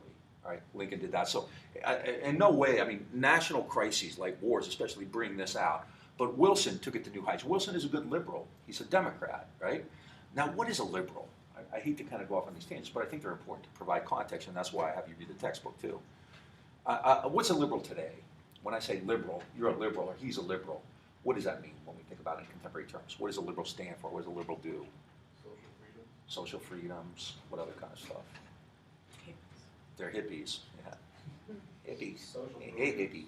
All right, Lincoln did that. So in no way, national crises like wars especially bring this out. But Wilson took it to new heights. Wilson is a good liberal. He's a Democrat, right? Now, what is a liberal? I hate to kind of go off on these tangents, but I think they're important to provide context, and that's why I have you read the textbook too. What's a liberal today? When I say liberal, you're a liberal or he's a liberal. What does that mean when we think about it in contemporary terms? What does a liberal stand for? What does a liberal do? Social freedoms, what other kind of stuff? They're hippies, yeah. Hippies. Hey, hippie.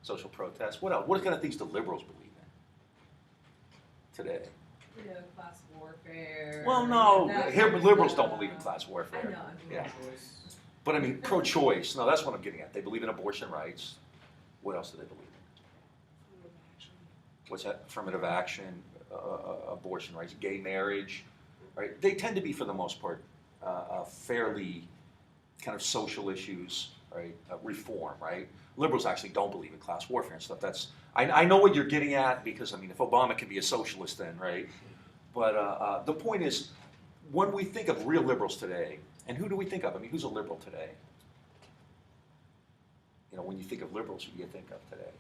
Social protest. What else? What kind of things do liberals believe in today? Class warfare. Well, no, liberals stuff. don't believe in class warfare. I know. Yeah. But pro-choice. No, that's what I'm getting at. They believe in abortion rights. What else do they believe in? What's that? Affirmative action, abortion rights, gay marriage, right? They tend to be, for the most part, fairly kind of social issues, right? Reform, right? Liberals actually don't believe in class warfare and stuff. I know what you're getting at because, if Obama can be a socialist then, right? But the point is, when we think of real liberals today, and who do we think of? Who's a liberal today? When you think of liberals, who do you think of today?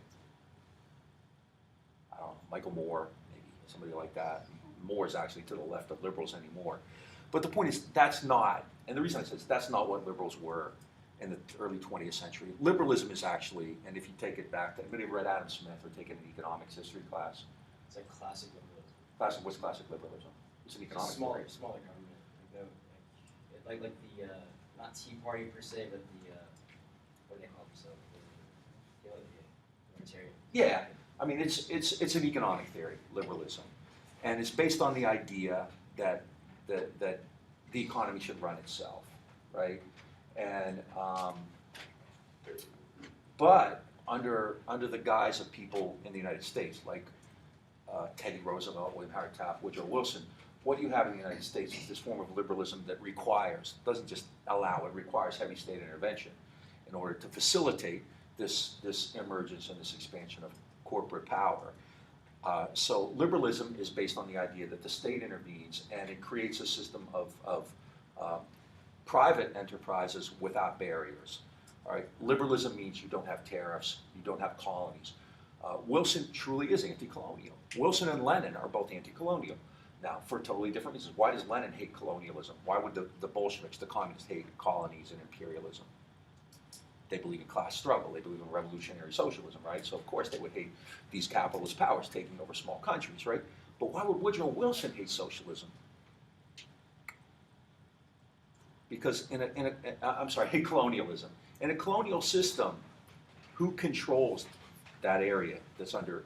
I don't know, Michael Moore, maybe, somebody like that. Moore is actually to the left of liberals anymore. But the point is, that's not, and the reason I say that's not what liberals were in the early 20th century. Liberalism is actually, and if you take it back, anybody ever read Adam Smith or taken an economics history class? It's like classic liberalism. What's classic liberalism? It's an economic smaller theory. government. Like the not Tea Party per se, but the what do they call themselves? The libertarian. Yeah, it's an economic theory, liberalism, and it's based on the idea that the economy should run itself, right? And but under the guise of people in the United States, like Teddy Roosevelt, William Howard Taft, Woodrow Wilson, what you have in the United States is this form of liberalism that requires, doesn't just allow, it requires heavy state intervention in order to facilitate this emergence and this expansion of corporate power. So liberalism is based on the idea that the state intervenes and it creates a system of private enterprises without barriers. All right, liberalism means you don't have tariffs, you don't have colonies. Wilson truly is anti-colonial. Wilson and Lenin are both anti-colonial. Now, for totally different reasons. Why does Lenin hate colonialism? Why would the Bolsheviks, the communists, hate colonies and imperialism? They believe in class struggle. They believe in revolutionary socialism, right? So of course they would hate these capitalist powers taking over small countries, right? But why would Woodrow Wilson hate socialism? Because hate colonialism. In a colonial system, who controls that area that's under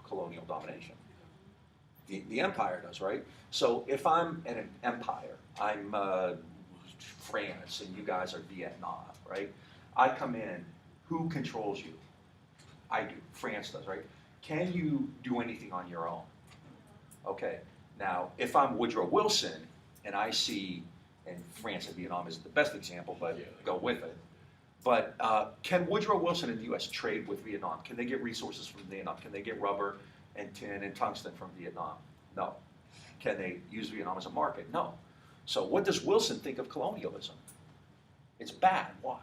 colonial domination? The empire does, right? So if I'm in an empire, I'm France and you guys are Vietnam, right? I come in, who controls you? I do, France does, right? Can you do anything on your own? Okay, now if I'm Woodrow Wilson and I see, and France and Vietnam is the best example, but go with it. But can Woodrow Wilson and the US trade with Vietnam? Can they get resources from Vietnam? Can they get rubber and tin and tungsten from Vietnam? No. Can they use Vietnam as a market? No. So what does Wilson think of colonialism? It's bad. Why?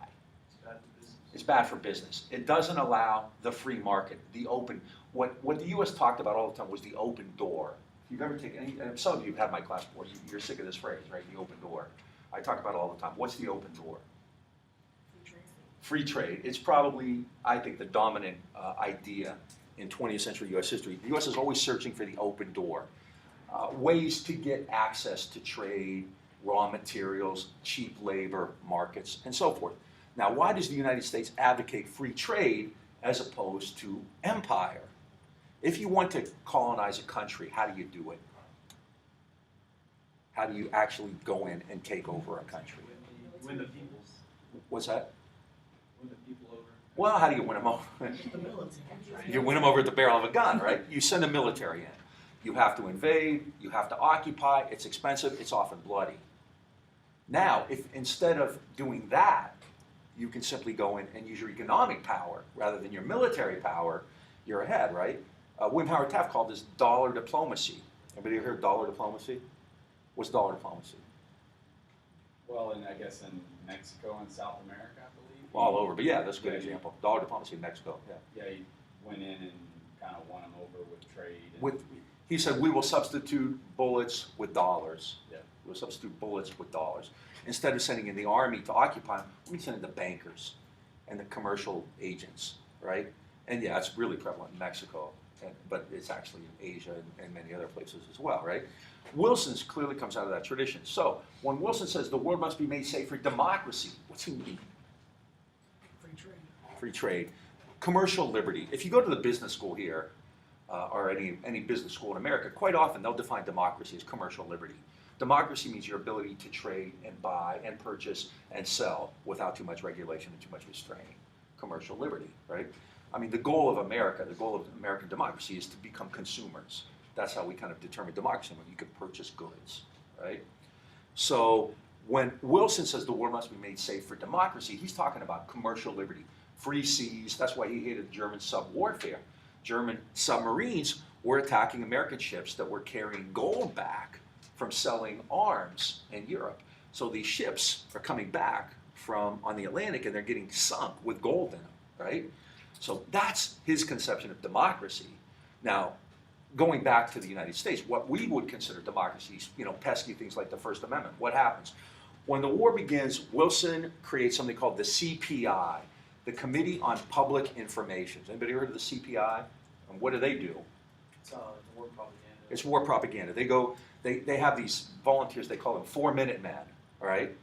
It's bad for business. It doesn't allow the free market, the open. What the U.S. talked about all the time was the open door. If you've ever taken any, and some of you have had my class before, you're sick of this phrase, right? The open door. I talk about it all the time. What's the open door? Free trade. It's probably, I think, the dominant idea in 20th century U.S. history. The U.S. is always searching for the open door. Ways to get access to trade, raw materials, cheap labor markets, and so forth. Now, why does the United States advocate free trade as opposed to empire? If you want to colonize a country, how do you do it? How do you actually go in and take over a country? Win the people. What's that? Win the people over. Well, how do you win them over? You win them over at the barrel of a gun, right? You send the military in. You have to invade, you have to occupy, it's expensive, it's often bloody. Now, if instead of doing that, you can simply go in and use your economic power rather than your military power, you're ahead, right? William Howard Taft called this dollar diplomacy. Anybody ever heard of dollar diplomacy? What's dollar diplomacy? Well, and I guess in Mexico and South America, I believe. All over, but yeah, that's a good example. Dollar diplomacy in Mexico, yeah. Yeah, he went in and kind of won them over with trade. He said, we will substitute bullets with dollars. Yeah. We'll substitute bullets with dollars. Instead of sending in the army to occupy them, we send in the bankers and the commercial agents, right? And yeah, it's really prevalent in Mexico, but it's actually in Asia and many other places as well, right? Wilson's clearly comes out of that tradition. So when Wilson says the world must be made safe for democracy, what's he mean? Free trade. Free trade. Commercial liberty. If you go to the business school here, or any business school in America, quite often they'll define democracy as commercial liberty. Democracy means your ability to trade and buy and purchase and sell without too much regulation and too much restraint. Commercial liberty, right? I mean, the goal of America, the goal of American democracy is to become consumers. That's how we kind of determine democracy, when you can purchase goods, right? So when Wilson says the world must be made safe for democracy, he's talking about commercial liberty, free seas. That's why he hated German sub-warfare. German submarines were attacking American ships that were carrying gold back from selling arms in Europe. So these ships are coming back from on the Atlantic and they're getting sunk with gold in them, right? So that's his conception of democracy. Now, going back to the United States, what we would consider democracy is, pesky things like the First Amendment. What happens? When the war begins, Wilson creates something called the CPI, the Committee on Public Information. Has anybody heard of the CPI? And what do? It's war propaganda. It's war propaganda. They have these volunteers, they call them 4-minute men, all right?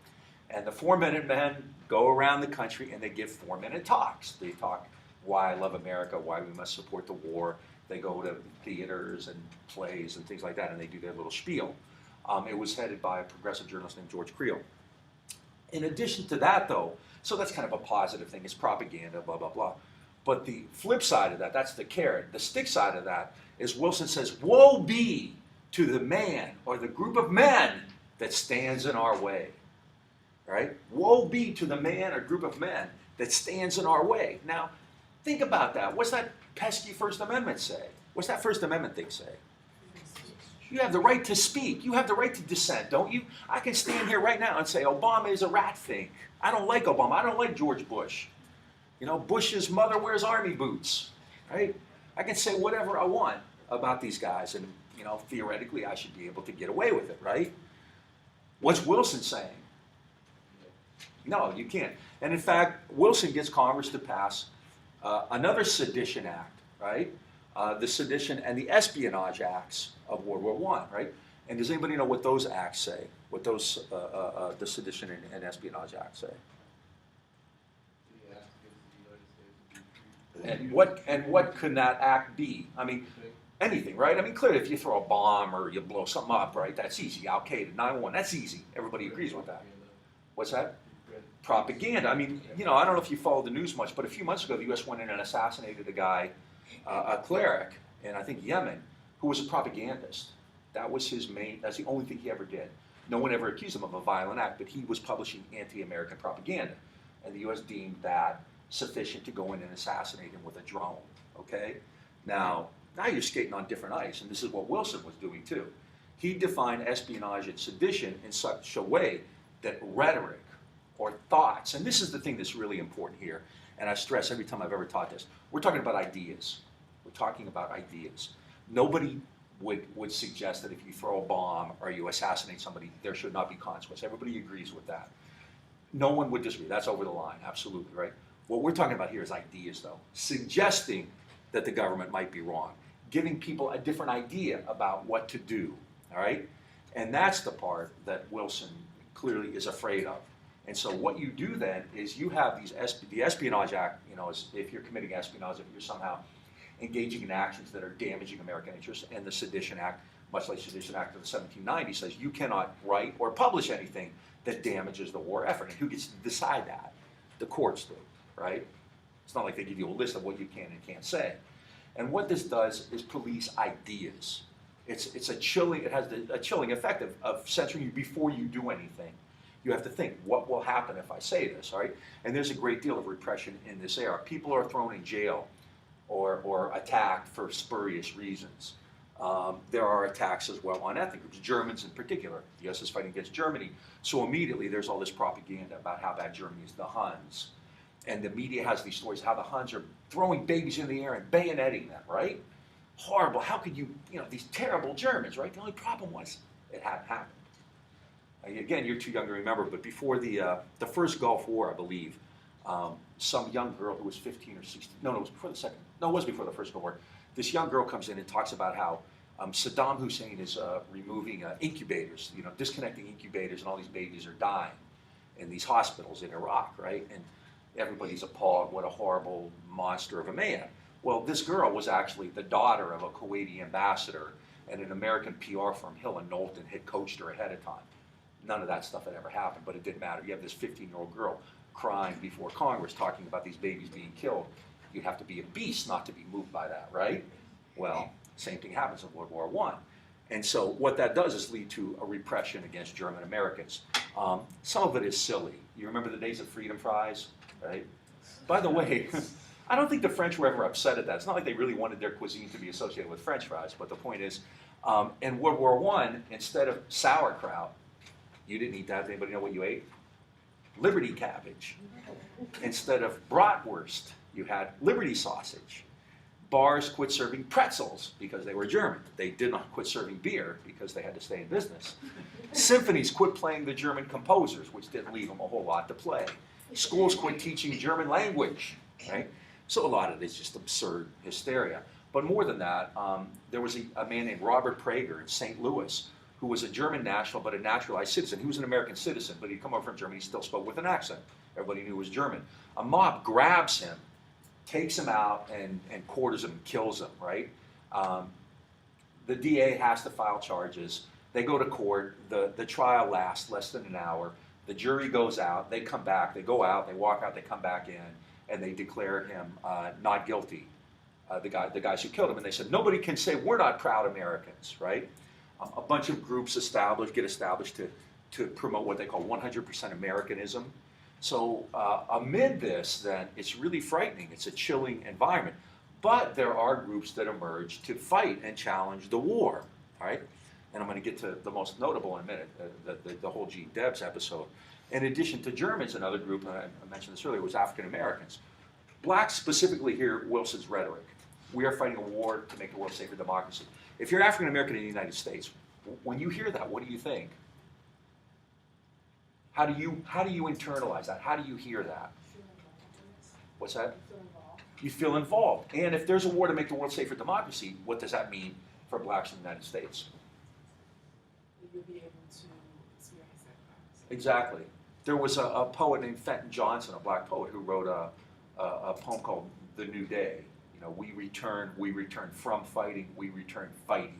And the 4-minute men go around the country and they give 4-minute talks. They talk why I love America, why we must support the war. They go to theaters and plays and things like that, and they do their little spiel. It was headed by a progressive journalist named George Creel. In addition to that, though, so that's kind of a positive thing. It's propaganda, blah, blah, blah. But the flip side of that, that's the carrot. The stick side of that is Wilson says, woe be to the man or the group of men that stands in our way. Right? Woe be to the man or group of men that stands in our way. Now, think about that. What's that pesky First Amendment say? What's that First Amendment thing say? You have the right to speak. You have the right to dissent, don't you? I can stand here right now and say Obama is a rat fink. I don't like Obama. I don't like George Bush. You know, Bush's mother wears army boots, right? I can say whatever I want about these guys, and, you know, theoretically I should be able to get away with it, right? What's Wilson saying? No, you can't. And in fact, Wilson gets Congress to pass another sedition act, right? The Sedition and the Espionage Acts of World War I, right? And does anybody know what those acts say? What those, the Sedition and Espionage Acts say? And what could that act be? I mean, anything, right? I mean, clearly, if you throw a bomb or you blow something up, right? That's easy. Al-Qaeda, 9/11, that's easy. Everybody agrees with that. What's that? Propaganda. I mean, you know, I don't know if you follow the news much, but a few months ago, the U.S. went in and assassinated a guy, a cleric in, I think, Yemen, who was a propagandist. That was his main, that's the only thing he ever did. No one ever accused him of a violent act, but he was publishing anti-American propaganda. And the U.S. deemed that sufficient to go in and assassinate him with a drone, okay? Now you're skating on different ice, and this is what Wilson was doing too. He defined espionage and sedition in such a way that rhetoric or thoughts, and this is the thing that's really important here, and I stress every time I've ever taught this, we're talking about ideas. We're talking about ideas. Nobody would suggest that if you throw a bomb or you assassinate somebody, there should not be consequence. Everybody agrees with that. No one would disagree. That's over the line, absolutely, right? What we're talking about here is ideas, though. Suggesting that the government might be wrong. Giving people a different idea about what to do, all right? And that's the part that Wilson clearly is afraid of. And so what you do then is you have the Espionage Act, you know, if you're committing espionage, if you're somehow engaging in actions that are damaging American interests, and the Sedition Act, much like the Sedition Act of the 1790s, says you cannot write or publish anything that damages the war effort. And who gets to decide that? The courts do, right? It's not like they give you a list of what you can and can't say. And what this does is police ideas. It's a chilling, it has a chilling effect of censoring you before you do anything. You have to think, what will happen if I say this, all right? And there's a great deal of repression in this era. People are thrown in jail or attacked for spurious reasons. There are attacks as well on ethnic groups, Germans in particular. The U.S. is fighting against Germany. So immediately there's all this propaganda about how bad Germany is, the Huns. And the media has these stories how the Huns are throwing babies in the air and bayoneting them, right? Horrible. How could you know, these terrible Germans, right? The only problem was it hadn't happened. Again, you're too young to remember, but before the first Gulf War, I believe, some young girl who was 15 or 16, no, it was before the second, no, it was before the first Gulf War. This young girl comes in and talks about how Saddam Hussein is removing incubators, you know, disconnecting incubators, and all these babies are dying in these hospitals in Iraq, right? And everybody's appalled, what a horrible monster of a man. Well, this girl was actually the daughter of a Kuwaiti ambassador, and an American PR firm, Hill and Knowlton, had coached her ahead of time. None of that stuff had ever happened, but it didn't matter. You have this 15-year-old girl crying before Congress talking about these babies being killed. You'd have to be a beast not to be moved by that, right? Well, same thing happens in World War I. And so what that does is lead to a repression against German Americans. Some of it is silly. You remember the days of freedom fries, right? By the way, I don't think the French were ever upset at that. It's not like they really wanted their cuisine to be associated with French fries, but the point is, in World War I, instead of sauerkraut, you didn't eat that. Does anybody know what you ate? Liberty cabbage. Instead of bratwurst, you had Liberty sausage. Bars quit serving pretzels because they were German. They did not quit serving beer because they had to stay in business. Symphonies quit playing the German composers, which didn't leave them a whole lot to play. Schools quit teaching German language, right? So a lot of it is just absurd hysteria. But more than that, there was a man named Robert Prager in St. Louis who was a German national but a naturalized citizen. He was an American citizen, but he'd come over from Germany. He still spoke with an accent. Everybody knew he was German. A mob grabs him, takes him out, and quarters him and kills him, right? The DA has to file charges. They go to court. The trial lasts less than an hour. The jury goes out. They come back. They go out. They walk out. They come back in, and they declare him not guilty, the guys who killed him. And they said, nobody can say we're not proud Americans, right? A bunch of groups get established to promote what they call 100% Americanism. So amid this, then, it's really frightening. It's a chilling environment. But there are groups that emerge to fight and challenge the war, all right? And I'm going to get to the most notable in a minute, the whole Gene Debs episode. In addition to Germans, another group, and I mentioned this earlier, was African Americans. Blacks specifically hear Wilson's rhetoric. We are fighting a war to make the world safer democracy. If you're African American in the United States, when you hear that, what do you think? How do you internalize that? How do you hear that? What's that? You feel involved. And if there's a war to make the world safer democracy, what does that mean for blacks in the United States? You'll be able to experience that. Exactly. There was a poet named Fenton Johnson, a black poet, who wrote a poem called The New Day. You know, we return from fighting, we return fighting.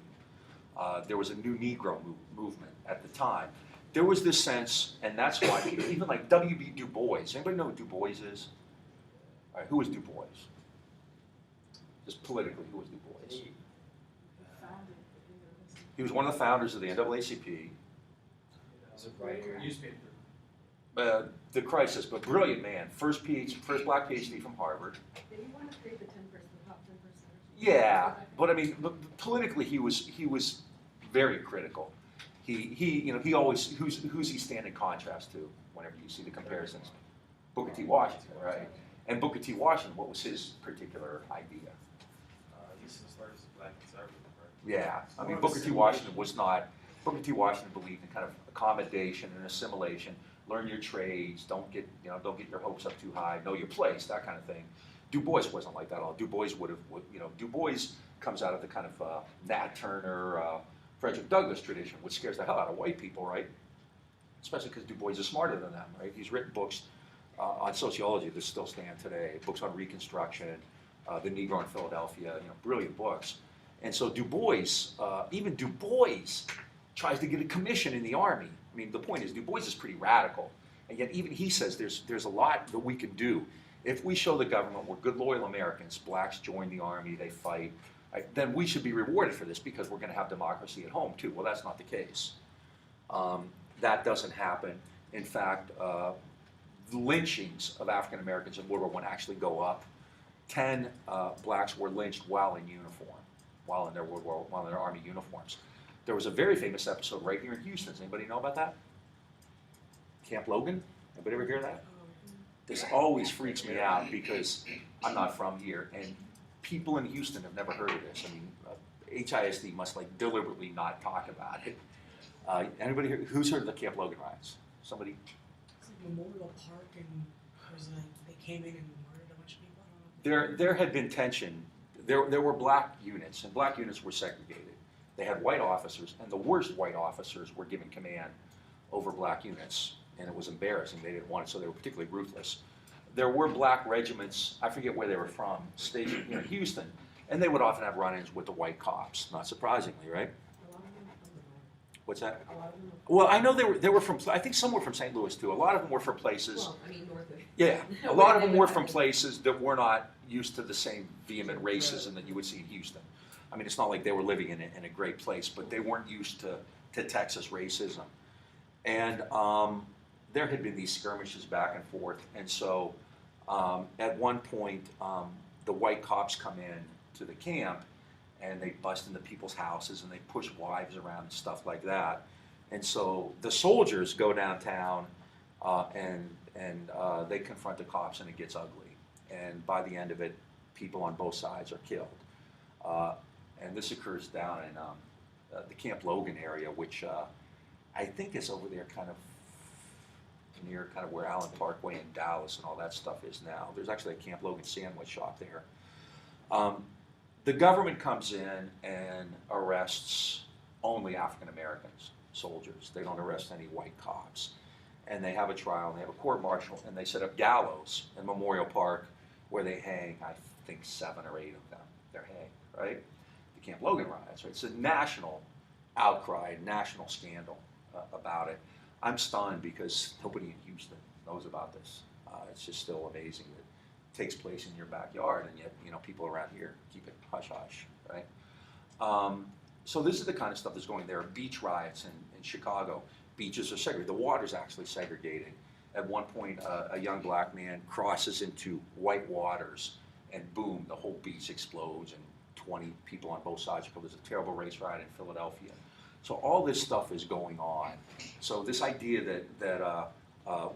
There was a new Negro movement at the time. There was this sense, and that's why people, even like W.B. Du Bois, anybody know who Du Bois is? All right, who was Du Bois? Just politically, who was Du Bois? He was one of the founders of the NAACP. As a writer. Newspaper. The crisis, but brilliant man. First black PhD from Harvard. Did you want to create the 10%, the top 10%? Yeah, but I mean, politically, he was very critical. He always who's he stand in contrast to whenever you see the comparisons? Booker T. Washington, right? And Booker T. Washington, what was his particular idea? He's the first black conservative, right? Yeah, I mean, Booker T. Washington was not. Booker T. Washington believed in kind of accommodation and assimilation. Learn your trades. Don't get your hopes up too high. Know your place. That kind of thing. Du Bois wasn't like that at all. Du Bois Du Bois comes out of the kind of Nat Turner, Frederick Douglass tradition, which scares the hell out of white people, right? Especially because Du Bois is smarter than them, right? He's written books on sociology that still stand today, books on Reconstruction, The Negro in Philadelphia, brilliant books. And so Du Bois, even Du Bois, tries to get a commission in the army. I mean, the point is, Du Bois is pretty radical, and yet even he says there's a lot that we can do. If we show the government we're good, loyal Americans, blacks join the army, they fight, right, then we should be rewarded for this because we're going to have democracy at home too. Well, that's not the case. That doesn't happen. In fact, the lynchings of African Americans in World War I actually go up. 10 blacks were lynched while in uniform, while in their army uniforms. There was a very famous episode right here in Houston. Does anybody know about that? Camp Logan? Anybody ever hear that? This always freaks me out because I'm not from here, and people in Houston have never heard of this. I mean, HISD must deliberately not talk about it. Anybody here, who's heard of the Camp Logan riots? Somebody? It's like Memorial Park, and they came in and murdered a bunch of people. There had been tension. There were black units, and black units were segregated. They had white officers, and the worst white officers were given command over black units, and it was embarrassing. They didn't want it, so they were particularly ruthless. There were black regiments, I forget where they were from, stationed here in Houston, and they would often have run-ins with the white cops, not surprisingly, right? A lot of them are from the north. What's that? A lot of them are Well, I know they were from, I think some were from St. Louis too. A lot of them were from places. Well, I mean, north of. Yeah, a lot of them were from places that were not used to the same vehement racism that you would see in Houston. I mean, it's not like they were living in a great place, but they weren't used to Texas racism. And there had been these skirmishes back and forth. And so at one point, the white cops come in to the camp, and they bust into people's houses, and they push wives around and stuff like that. And so the soldiers go downtown, and they confront the cops, and it gets ugly. And by the end of it, people on both sides are killed. And this occurs down in the Camp Logan area, which I think is over there kind of near kind of where Allen Parkway and Dallas and all that stuff is now. There's actually a Camp Logan sandwich shop there. The government comes in and arrests only African Americans, soldiers. They don't arrest any white cops. And they have a trial, and they have a court martial, and they set up gallows in Memorial Park where they hang, I think, 7 or 8 of them. They're hanged, right? The Camp Logan riots, right? It's a national outcry, national scandal about it. I'm stunned because nobody in Houston knows about this. It's just still amazing that it takes place in your backyard, and yet people around here keep it hush hush, right? So this is the kind of stuff that's going there. Beach riots in Chicago. Beaches are segregated. The water's actually segregating. At one point, a young black man crosses into white waters, and boom, the whole beach explodes, and 20 people on both sides. There's a terrible race riot in Philadelphia. So all this stuff is going on. So this idea that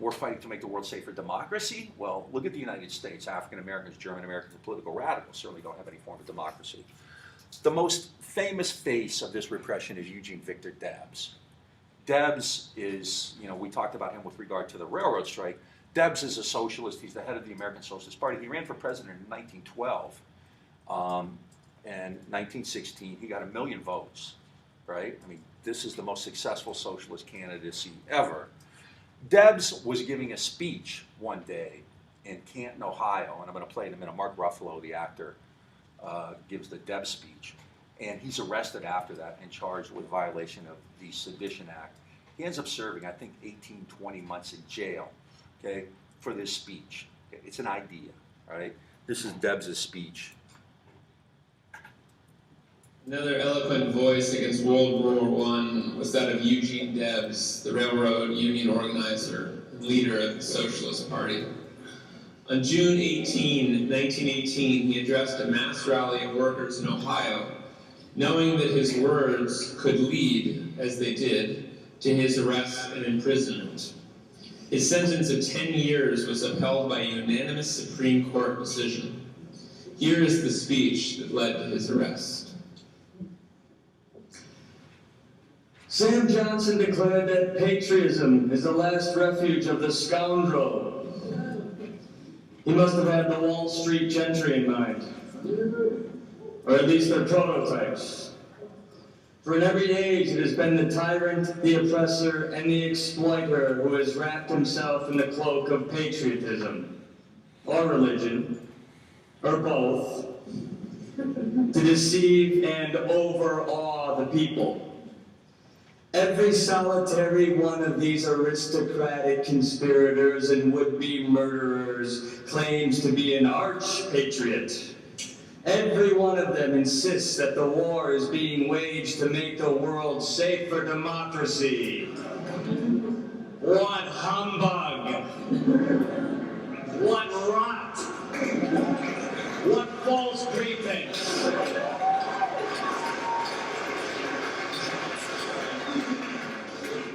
we're fighting to make the world safe for democracy, well, look at the United States. African Americans, German Americans, and political radicals certainly don't have any form of democracy. The most famous face of this repression is Eugene Victor Debs. Debs is, we talked about him with regard to the railroad strike. Debs is a socialist. He's the head of the American Socialist Party. He ran for president in 1912. And 1916, he got 1 million votes, right? I mean, this is the most successful socialist candidacy ever. Debs was giving a speech one day in Canton, Ohio, and I'm going to play it in a minute. Mark Ruffalo, the actor, gives the Debs speech. And he's arrested after that and charged with violation of the Sedition Act. He ends up serving, I think, 18, 20 months in jail, okay, for this speech. Okay? It's an idea, right? This is Debs' speech. Another eloquent voice against World War I was that of Eugene Debs, the railroad union organizer and leader of the Socialist Party. On June 18, 1918, he addressed a mass rally of workers in Ohio, knowing that his words could lead, as they did, to his arrest and imprisonment. His sentence of 10 years was upheld by a unanimous Supreme Court decision. Here is the speech that led to his arrest. Sam Johnson declared that patriotism is the last refuge of the scoundrel. He must have had the Wall Street gentry in mind, or at least their prototypes. For in every age it has been the tyrant, the oppressor, and the exploiter who has wrapped himself in the cloak of patriotism, or religion, or both, to deceive and overawe the people. Every solitary one of these aristocratic conspirators and would-be murderers claims to be an arch-patriot. Every one of them insists that the war is being waged to make the world safe for democracy. What humbug! What rot! What false pretense!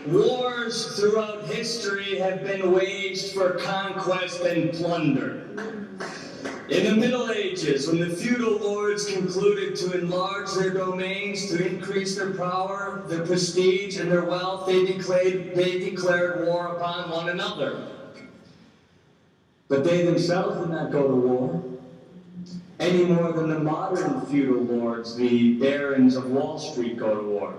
Wars throughout history have been waged for conquest and plunder. In the Middle Ages, when the feudal lords concluded to enlarge their domains, to increase their power, their prestige, and their wealth, they declared war upon one another. But they themselves did not go to war, any more than the modern feudal lords, the barons of Wall Street, go to war.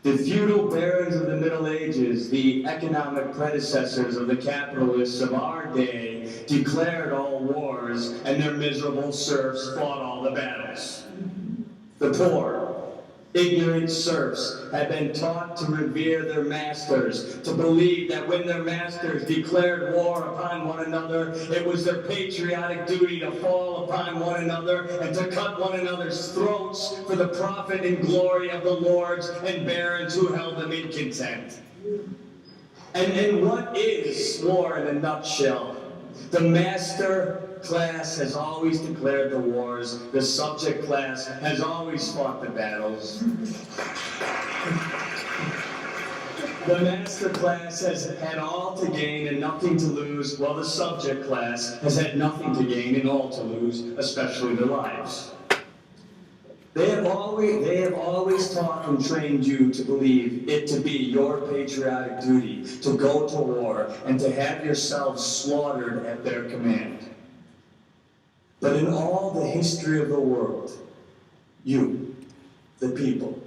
The feudal barons of the Middle Ages, the economic predecessors of the capitalists of our day, declared all wars, and their miserable serfs fought all the battles. The poor, ignorant serfs had been taught to revere their masters, to believe that when their masters declared war upon one another, it was their patriotic duty to fall upon one another and to cut one another's throats for the profit and glory of the lords and barons who held them in contempt. And what is war in a nutshell? The master class has always declared the wars. The subject class has always fought the battles. The master class has had all to gain and nothing to lose, while the subject class has had nothing to gain and all to lose, especially their lives. They have always taught and trained you to believe it to be your patriotic duty to go to war and to have yourselves slaughtered at their command. But in all the history of the world, you, the people,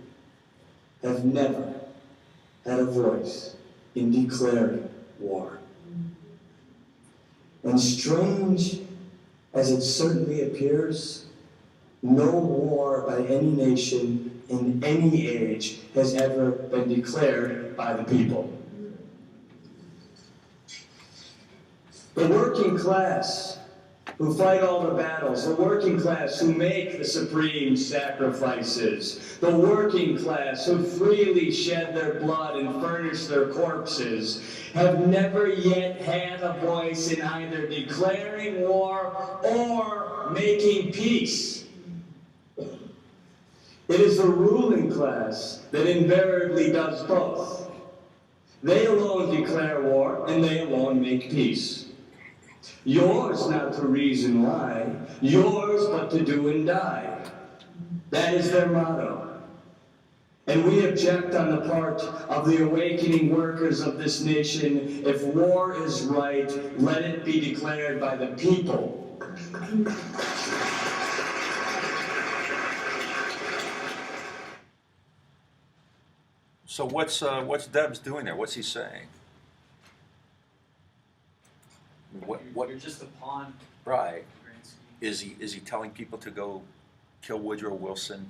have never had a voice in declaring war. And strange as it certainly appears, no war by any nation in any age has ever been declared by the people. The working class who fight all the battles, the working class who make the supreme sacrifices, the working class who freely shed their blood and furnish their corpses, have never yet had a voice in either declaring war or making peace. It is the ruling class that invariably does both. They alone declare war, and they alone make peace. Yours not to reason why, yours but to do and die. That is their motto. And we object on the part of the awakening workers of this nation. If war is right, let it be declared by the people. So what's Debs doing there? What's he saying? What? You're just a pawn. Right. Grand scheme. Is he telling people to go kill Woodrow Wilson?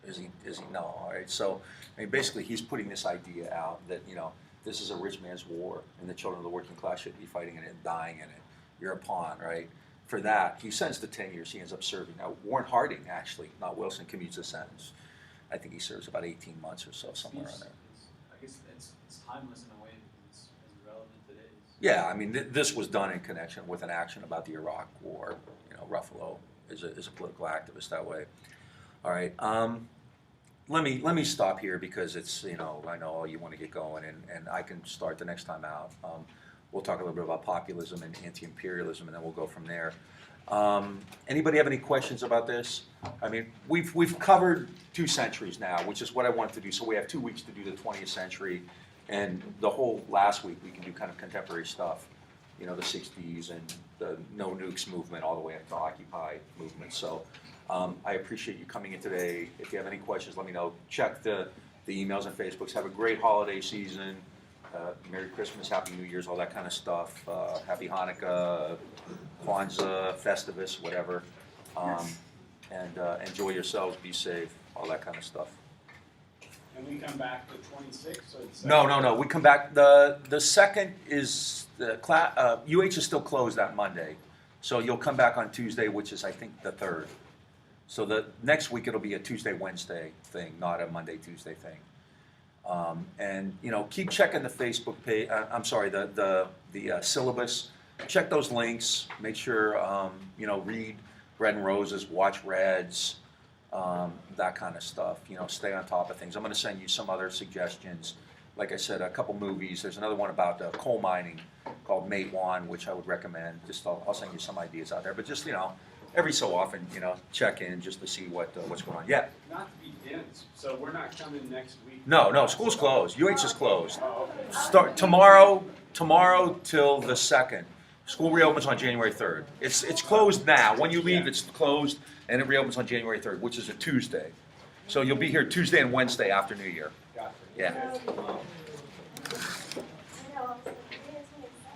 Is he no? All right. So I mean, basically, he's putting this idea out that this is a rich man's war, and the children of the working class should be fighting in it and dying in it. You're a pawn, right? For that, he sends to 10 years. He ends up serving. Now, Warren Harding, actually, not Wilson, commutes a sentence. I think he serves about 18 months or so, somewhere on there. I guess it's timeless in a way because it's as relevant today. Yeah, I mean, this was done in connection with an action about the Iraq War. Ruffalo is a political activist that way. All right, let me stop here because it's I know you want to get going, and I can start the next time out. We'll talk a little bit about populism and anti-imperialism, and then we'll go from there. Anybody have any questions about this? I mean, we've covered 2 centuries now, which is what I wanted to do. So we have 2 weeks to do the 20th century, and the whole last week we can do kind of contemporary stuff. The 60s and the no nukes movement all the way up to Occupy movement. So I appreciate you coming in today. If you have any questions, let me know. Check the emails and Facebooks. Have a great holiday season. Merry Christmas, Happy New Year's, all that kind of stuff. Happy Hanukkah, Kwanzaa, Festivus, whatever. And enjoy yourselves, be safe, all that kind of stuff. And we come back to 26 or the No. We come back. The second is the class. UH is still closed that Monday, so you'll come back on Tuesday, which is I think the 3rd. So the next week it'll be a Tuesday Wednesday thing, not a Monday Tuesday thing. And keep checking the Facebook page. I'm sorry, the syllabus. Check those links. Make sure read Red and Roses, watch Reds, that kind of stuff. Stay on top of things. I'm going to send you some other suggestions. Like I said, a couple movies. There's another one about coal mining called Mate One, which I would recommend. I'll send you some ideas out there. But just every so often, check in just to see what's going on. Yeah. Not to be dense, so we're not coming next week. No, school's closed. UH is closed. Oh, okay. Start tomorrow till the 2nd. School reopens on January 3rd. It's closed now. When you leave, it's closed, and it reopens on January 3rd, which is a Tuesday. So you'll be here Tuesday and Wednesday after New Year. Gotcha. Yeah.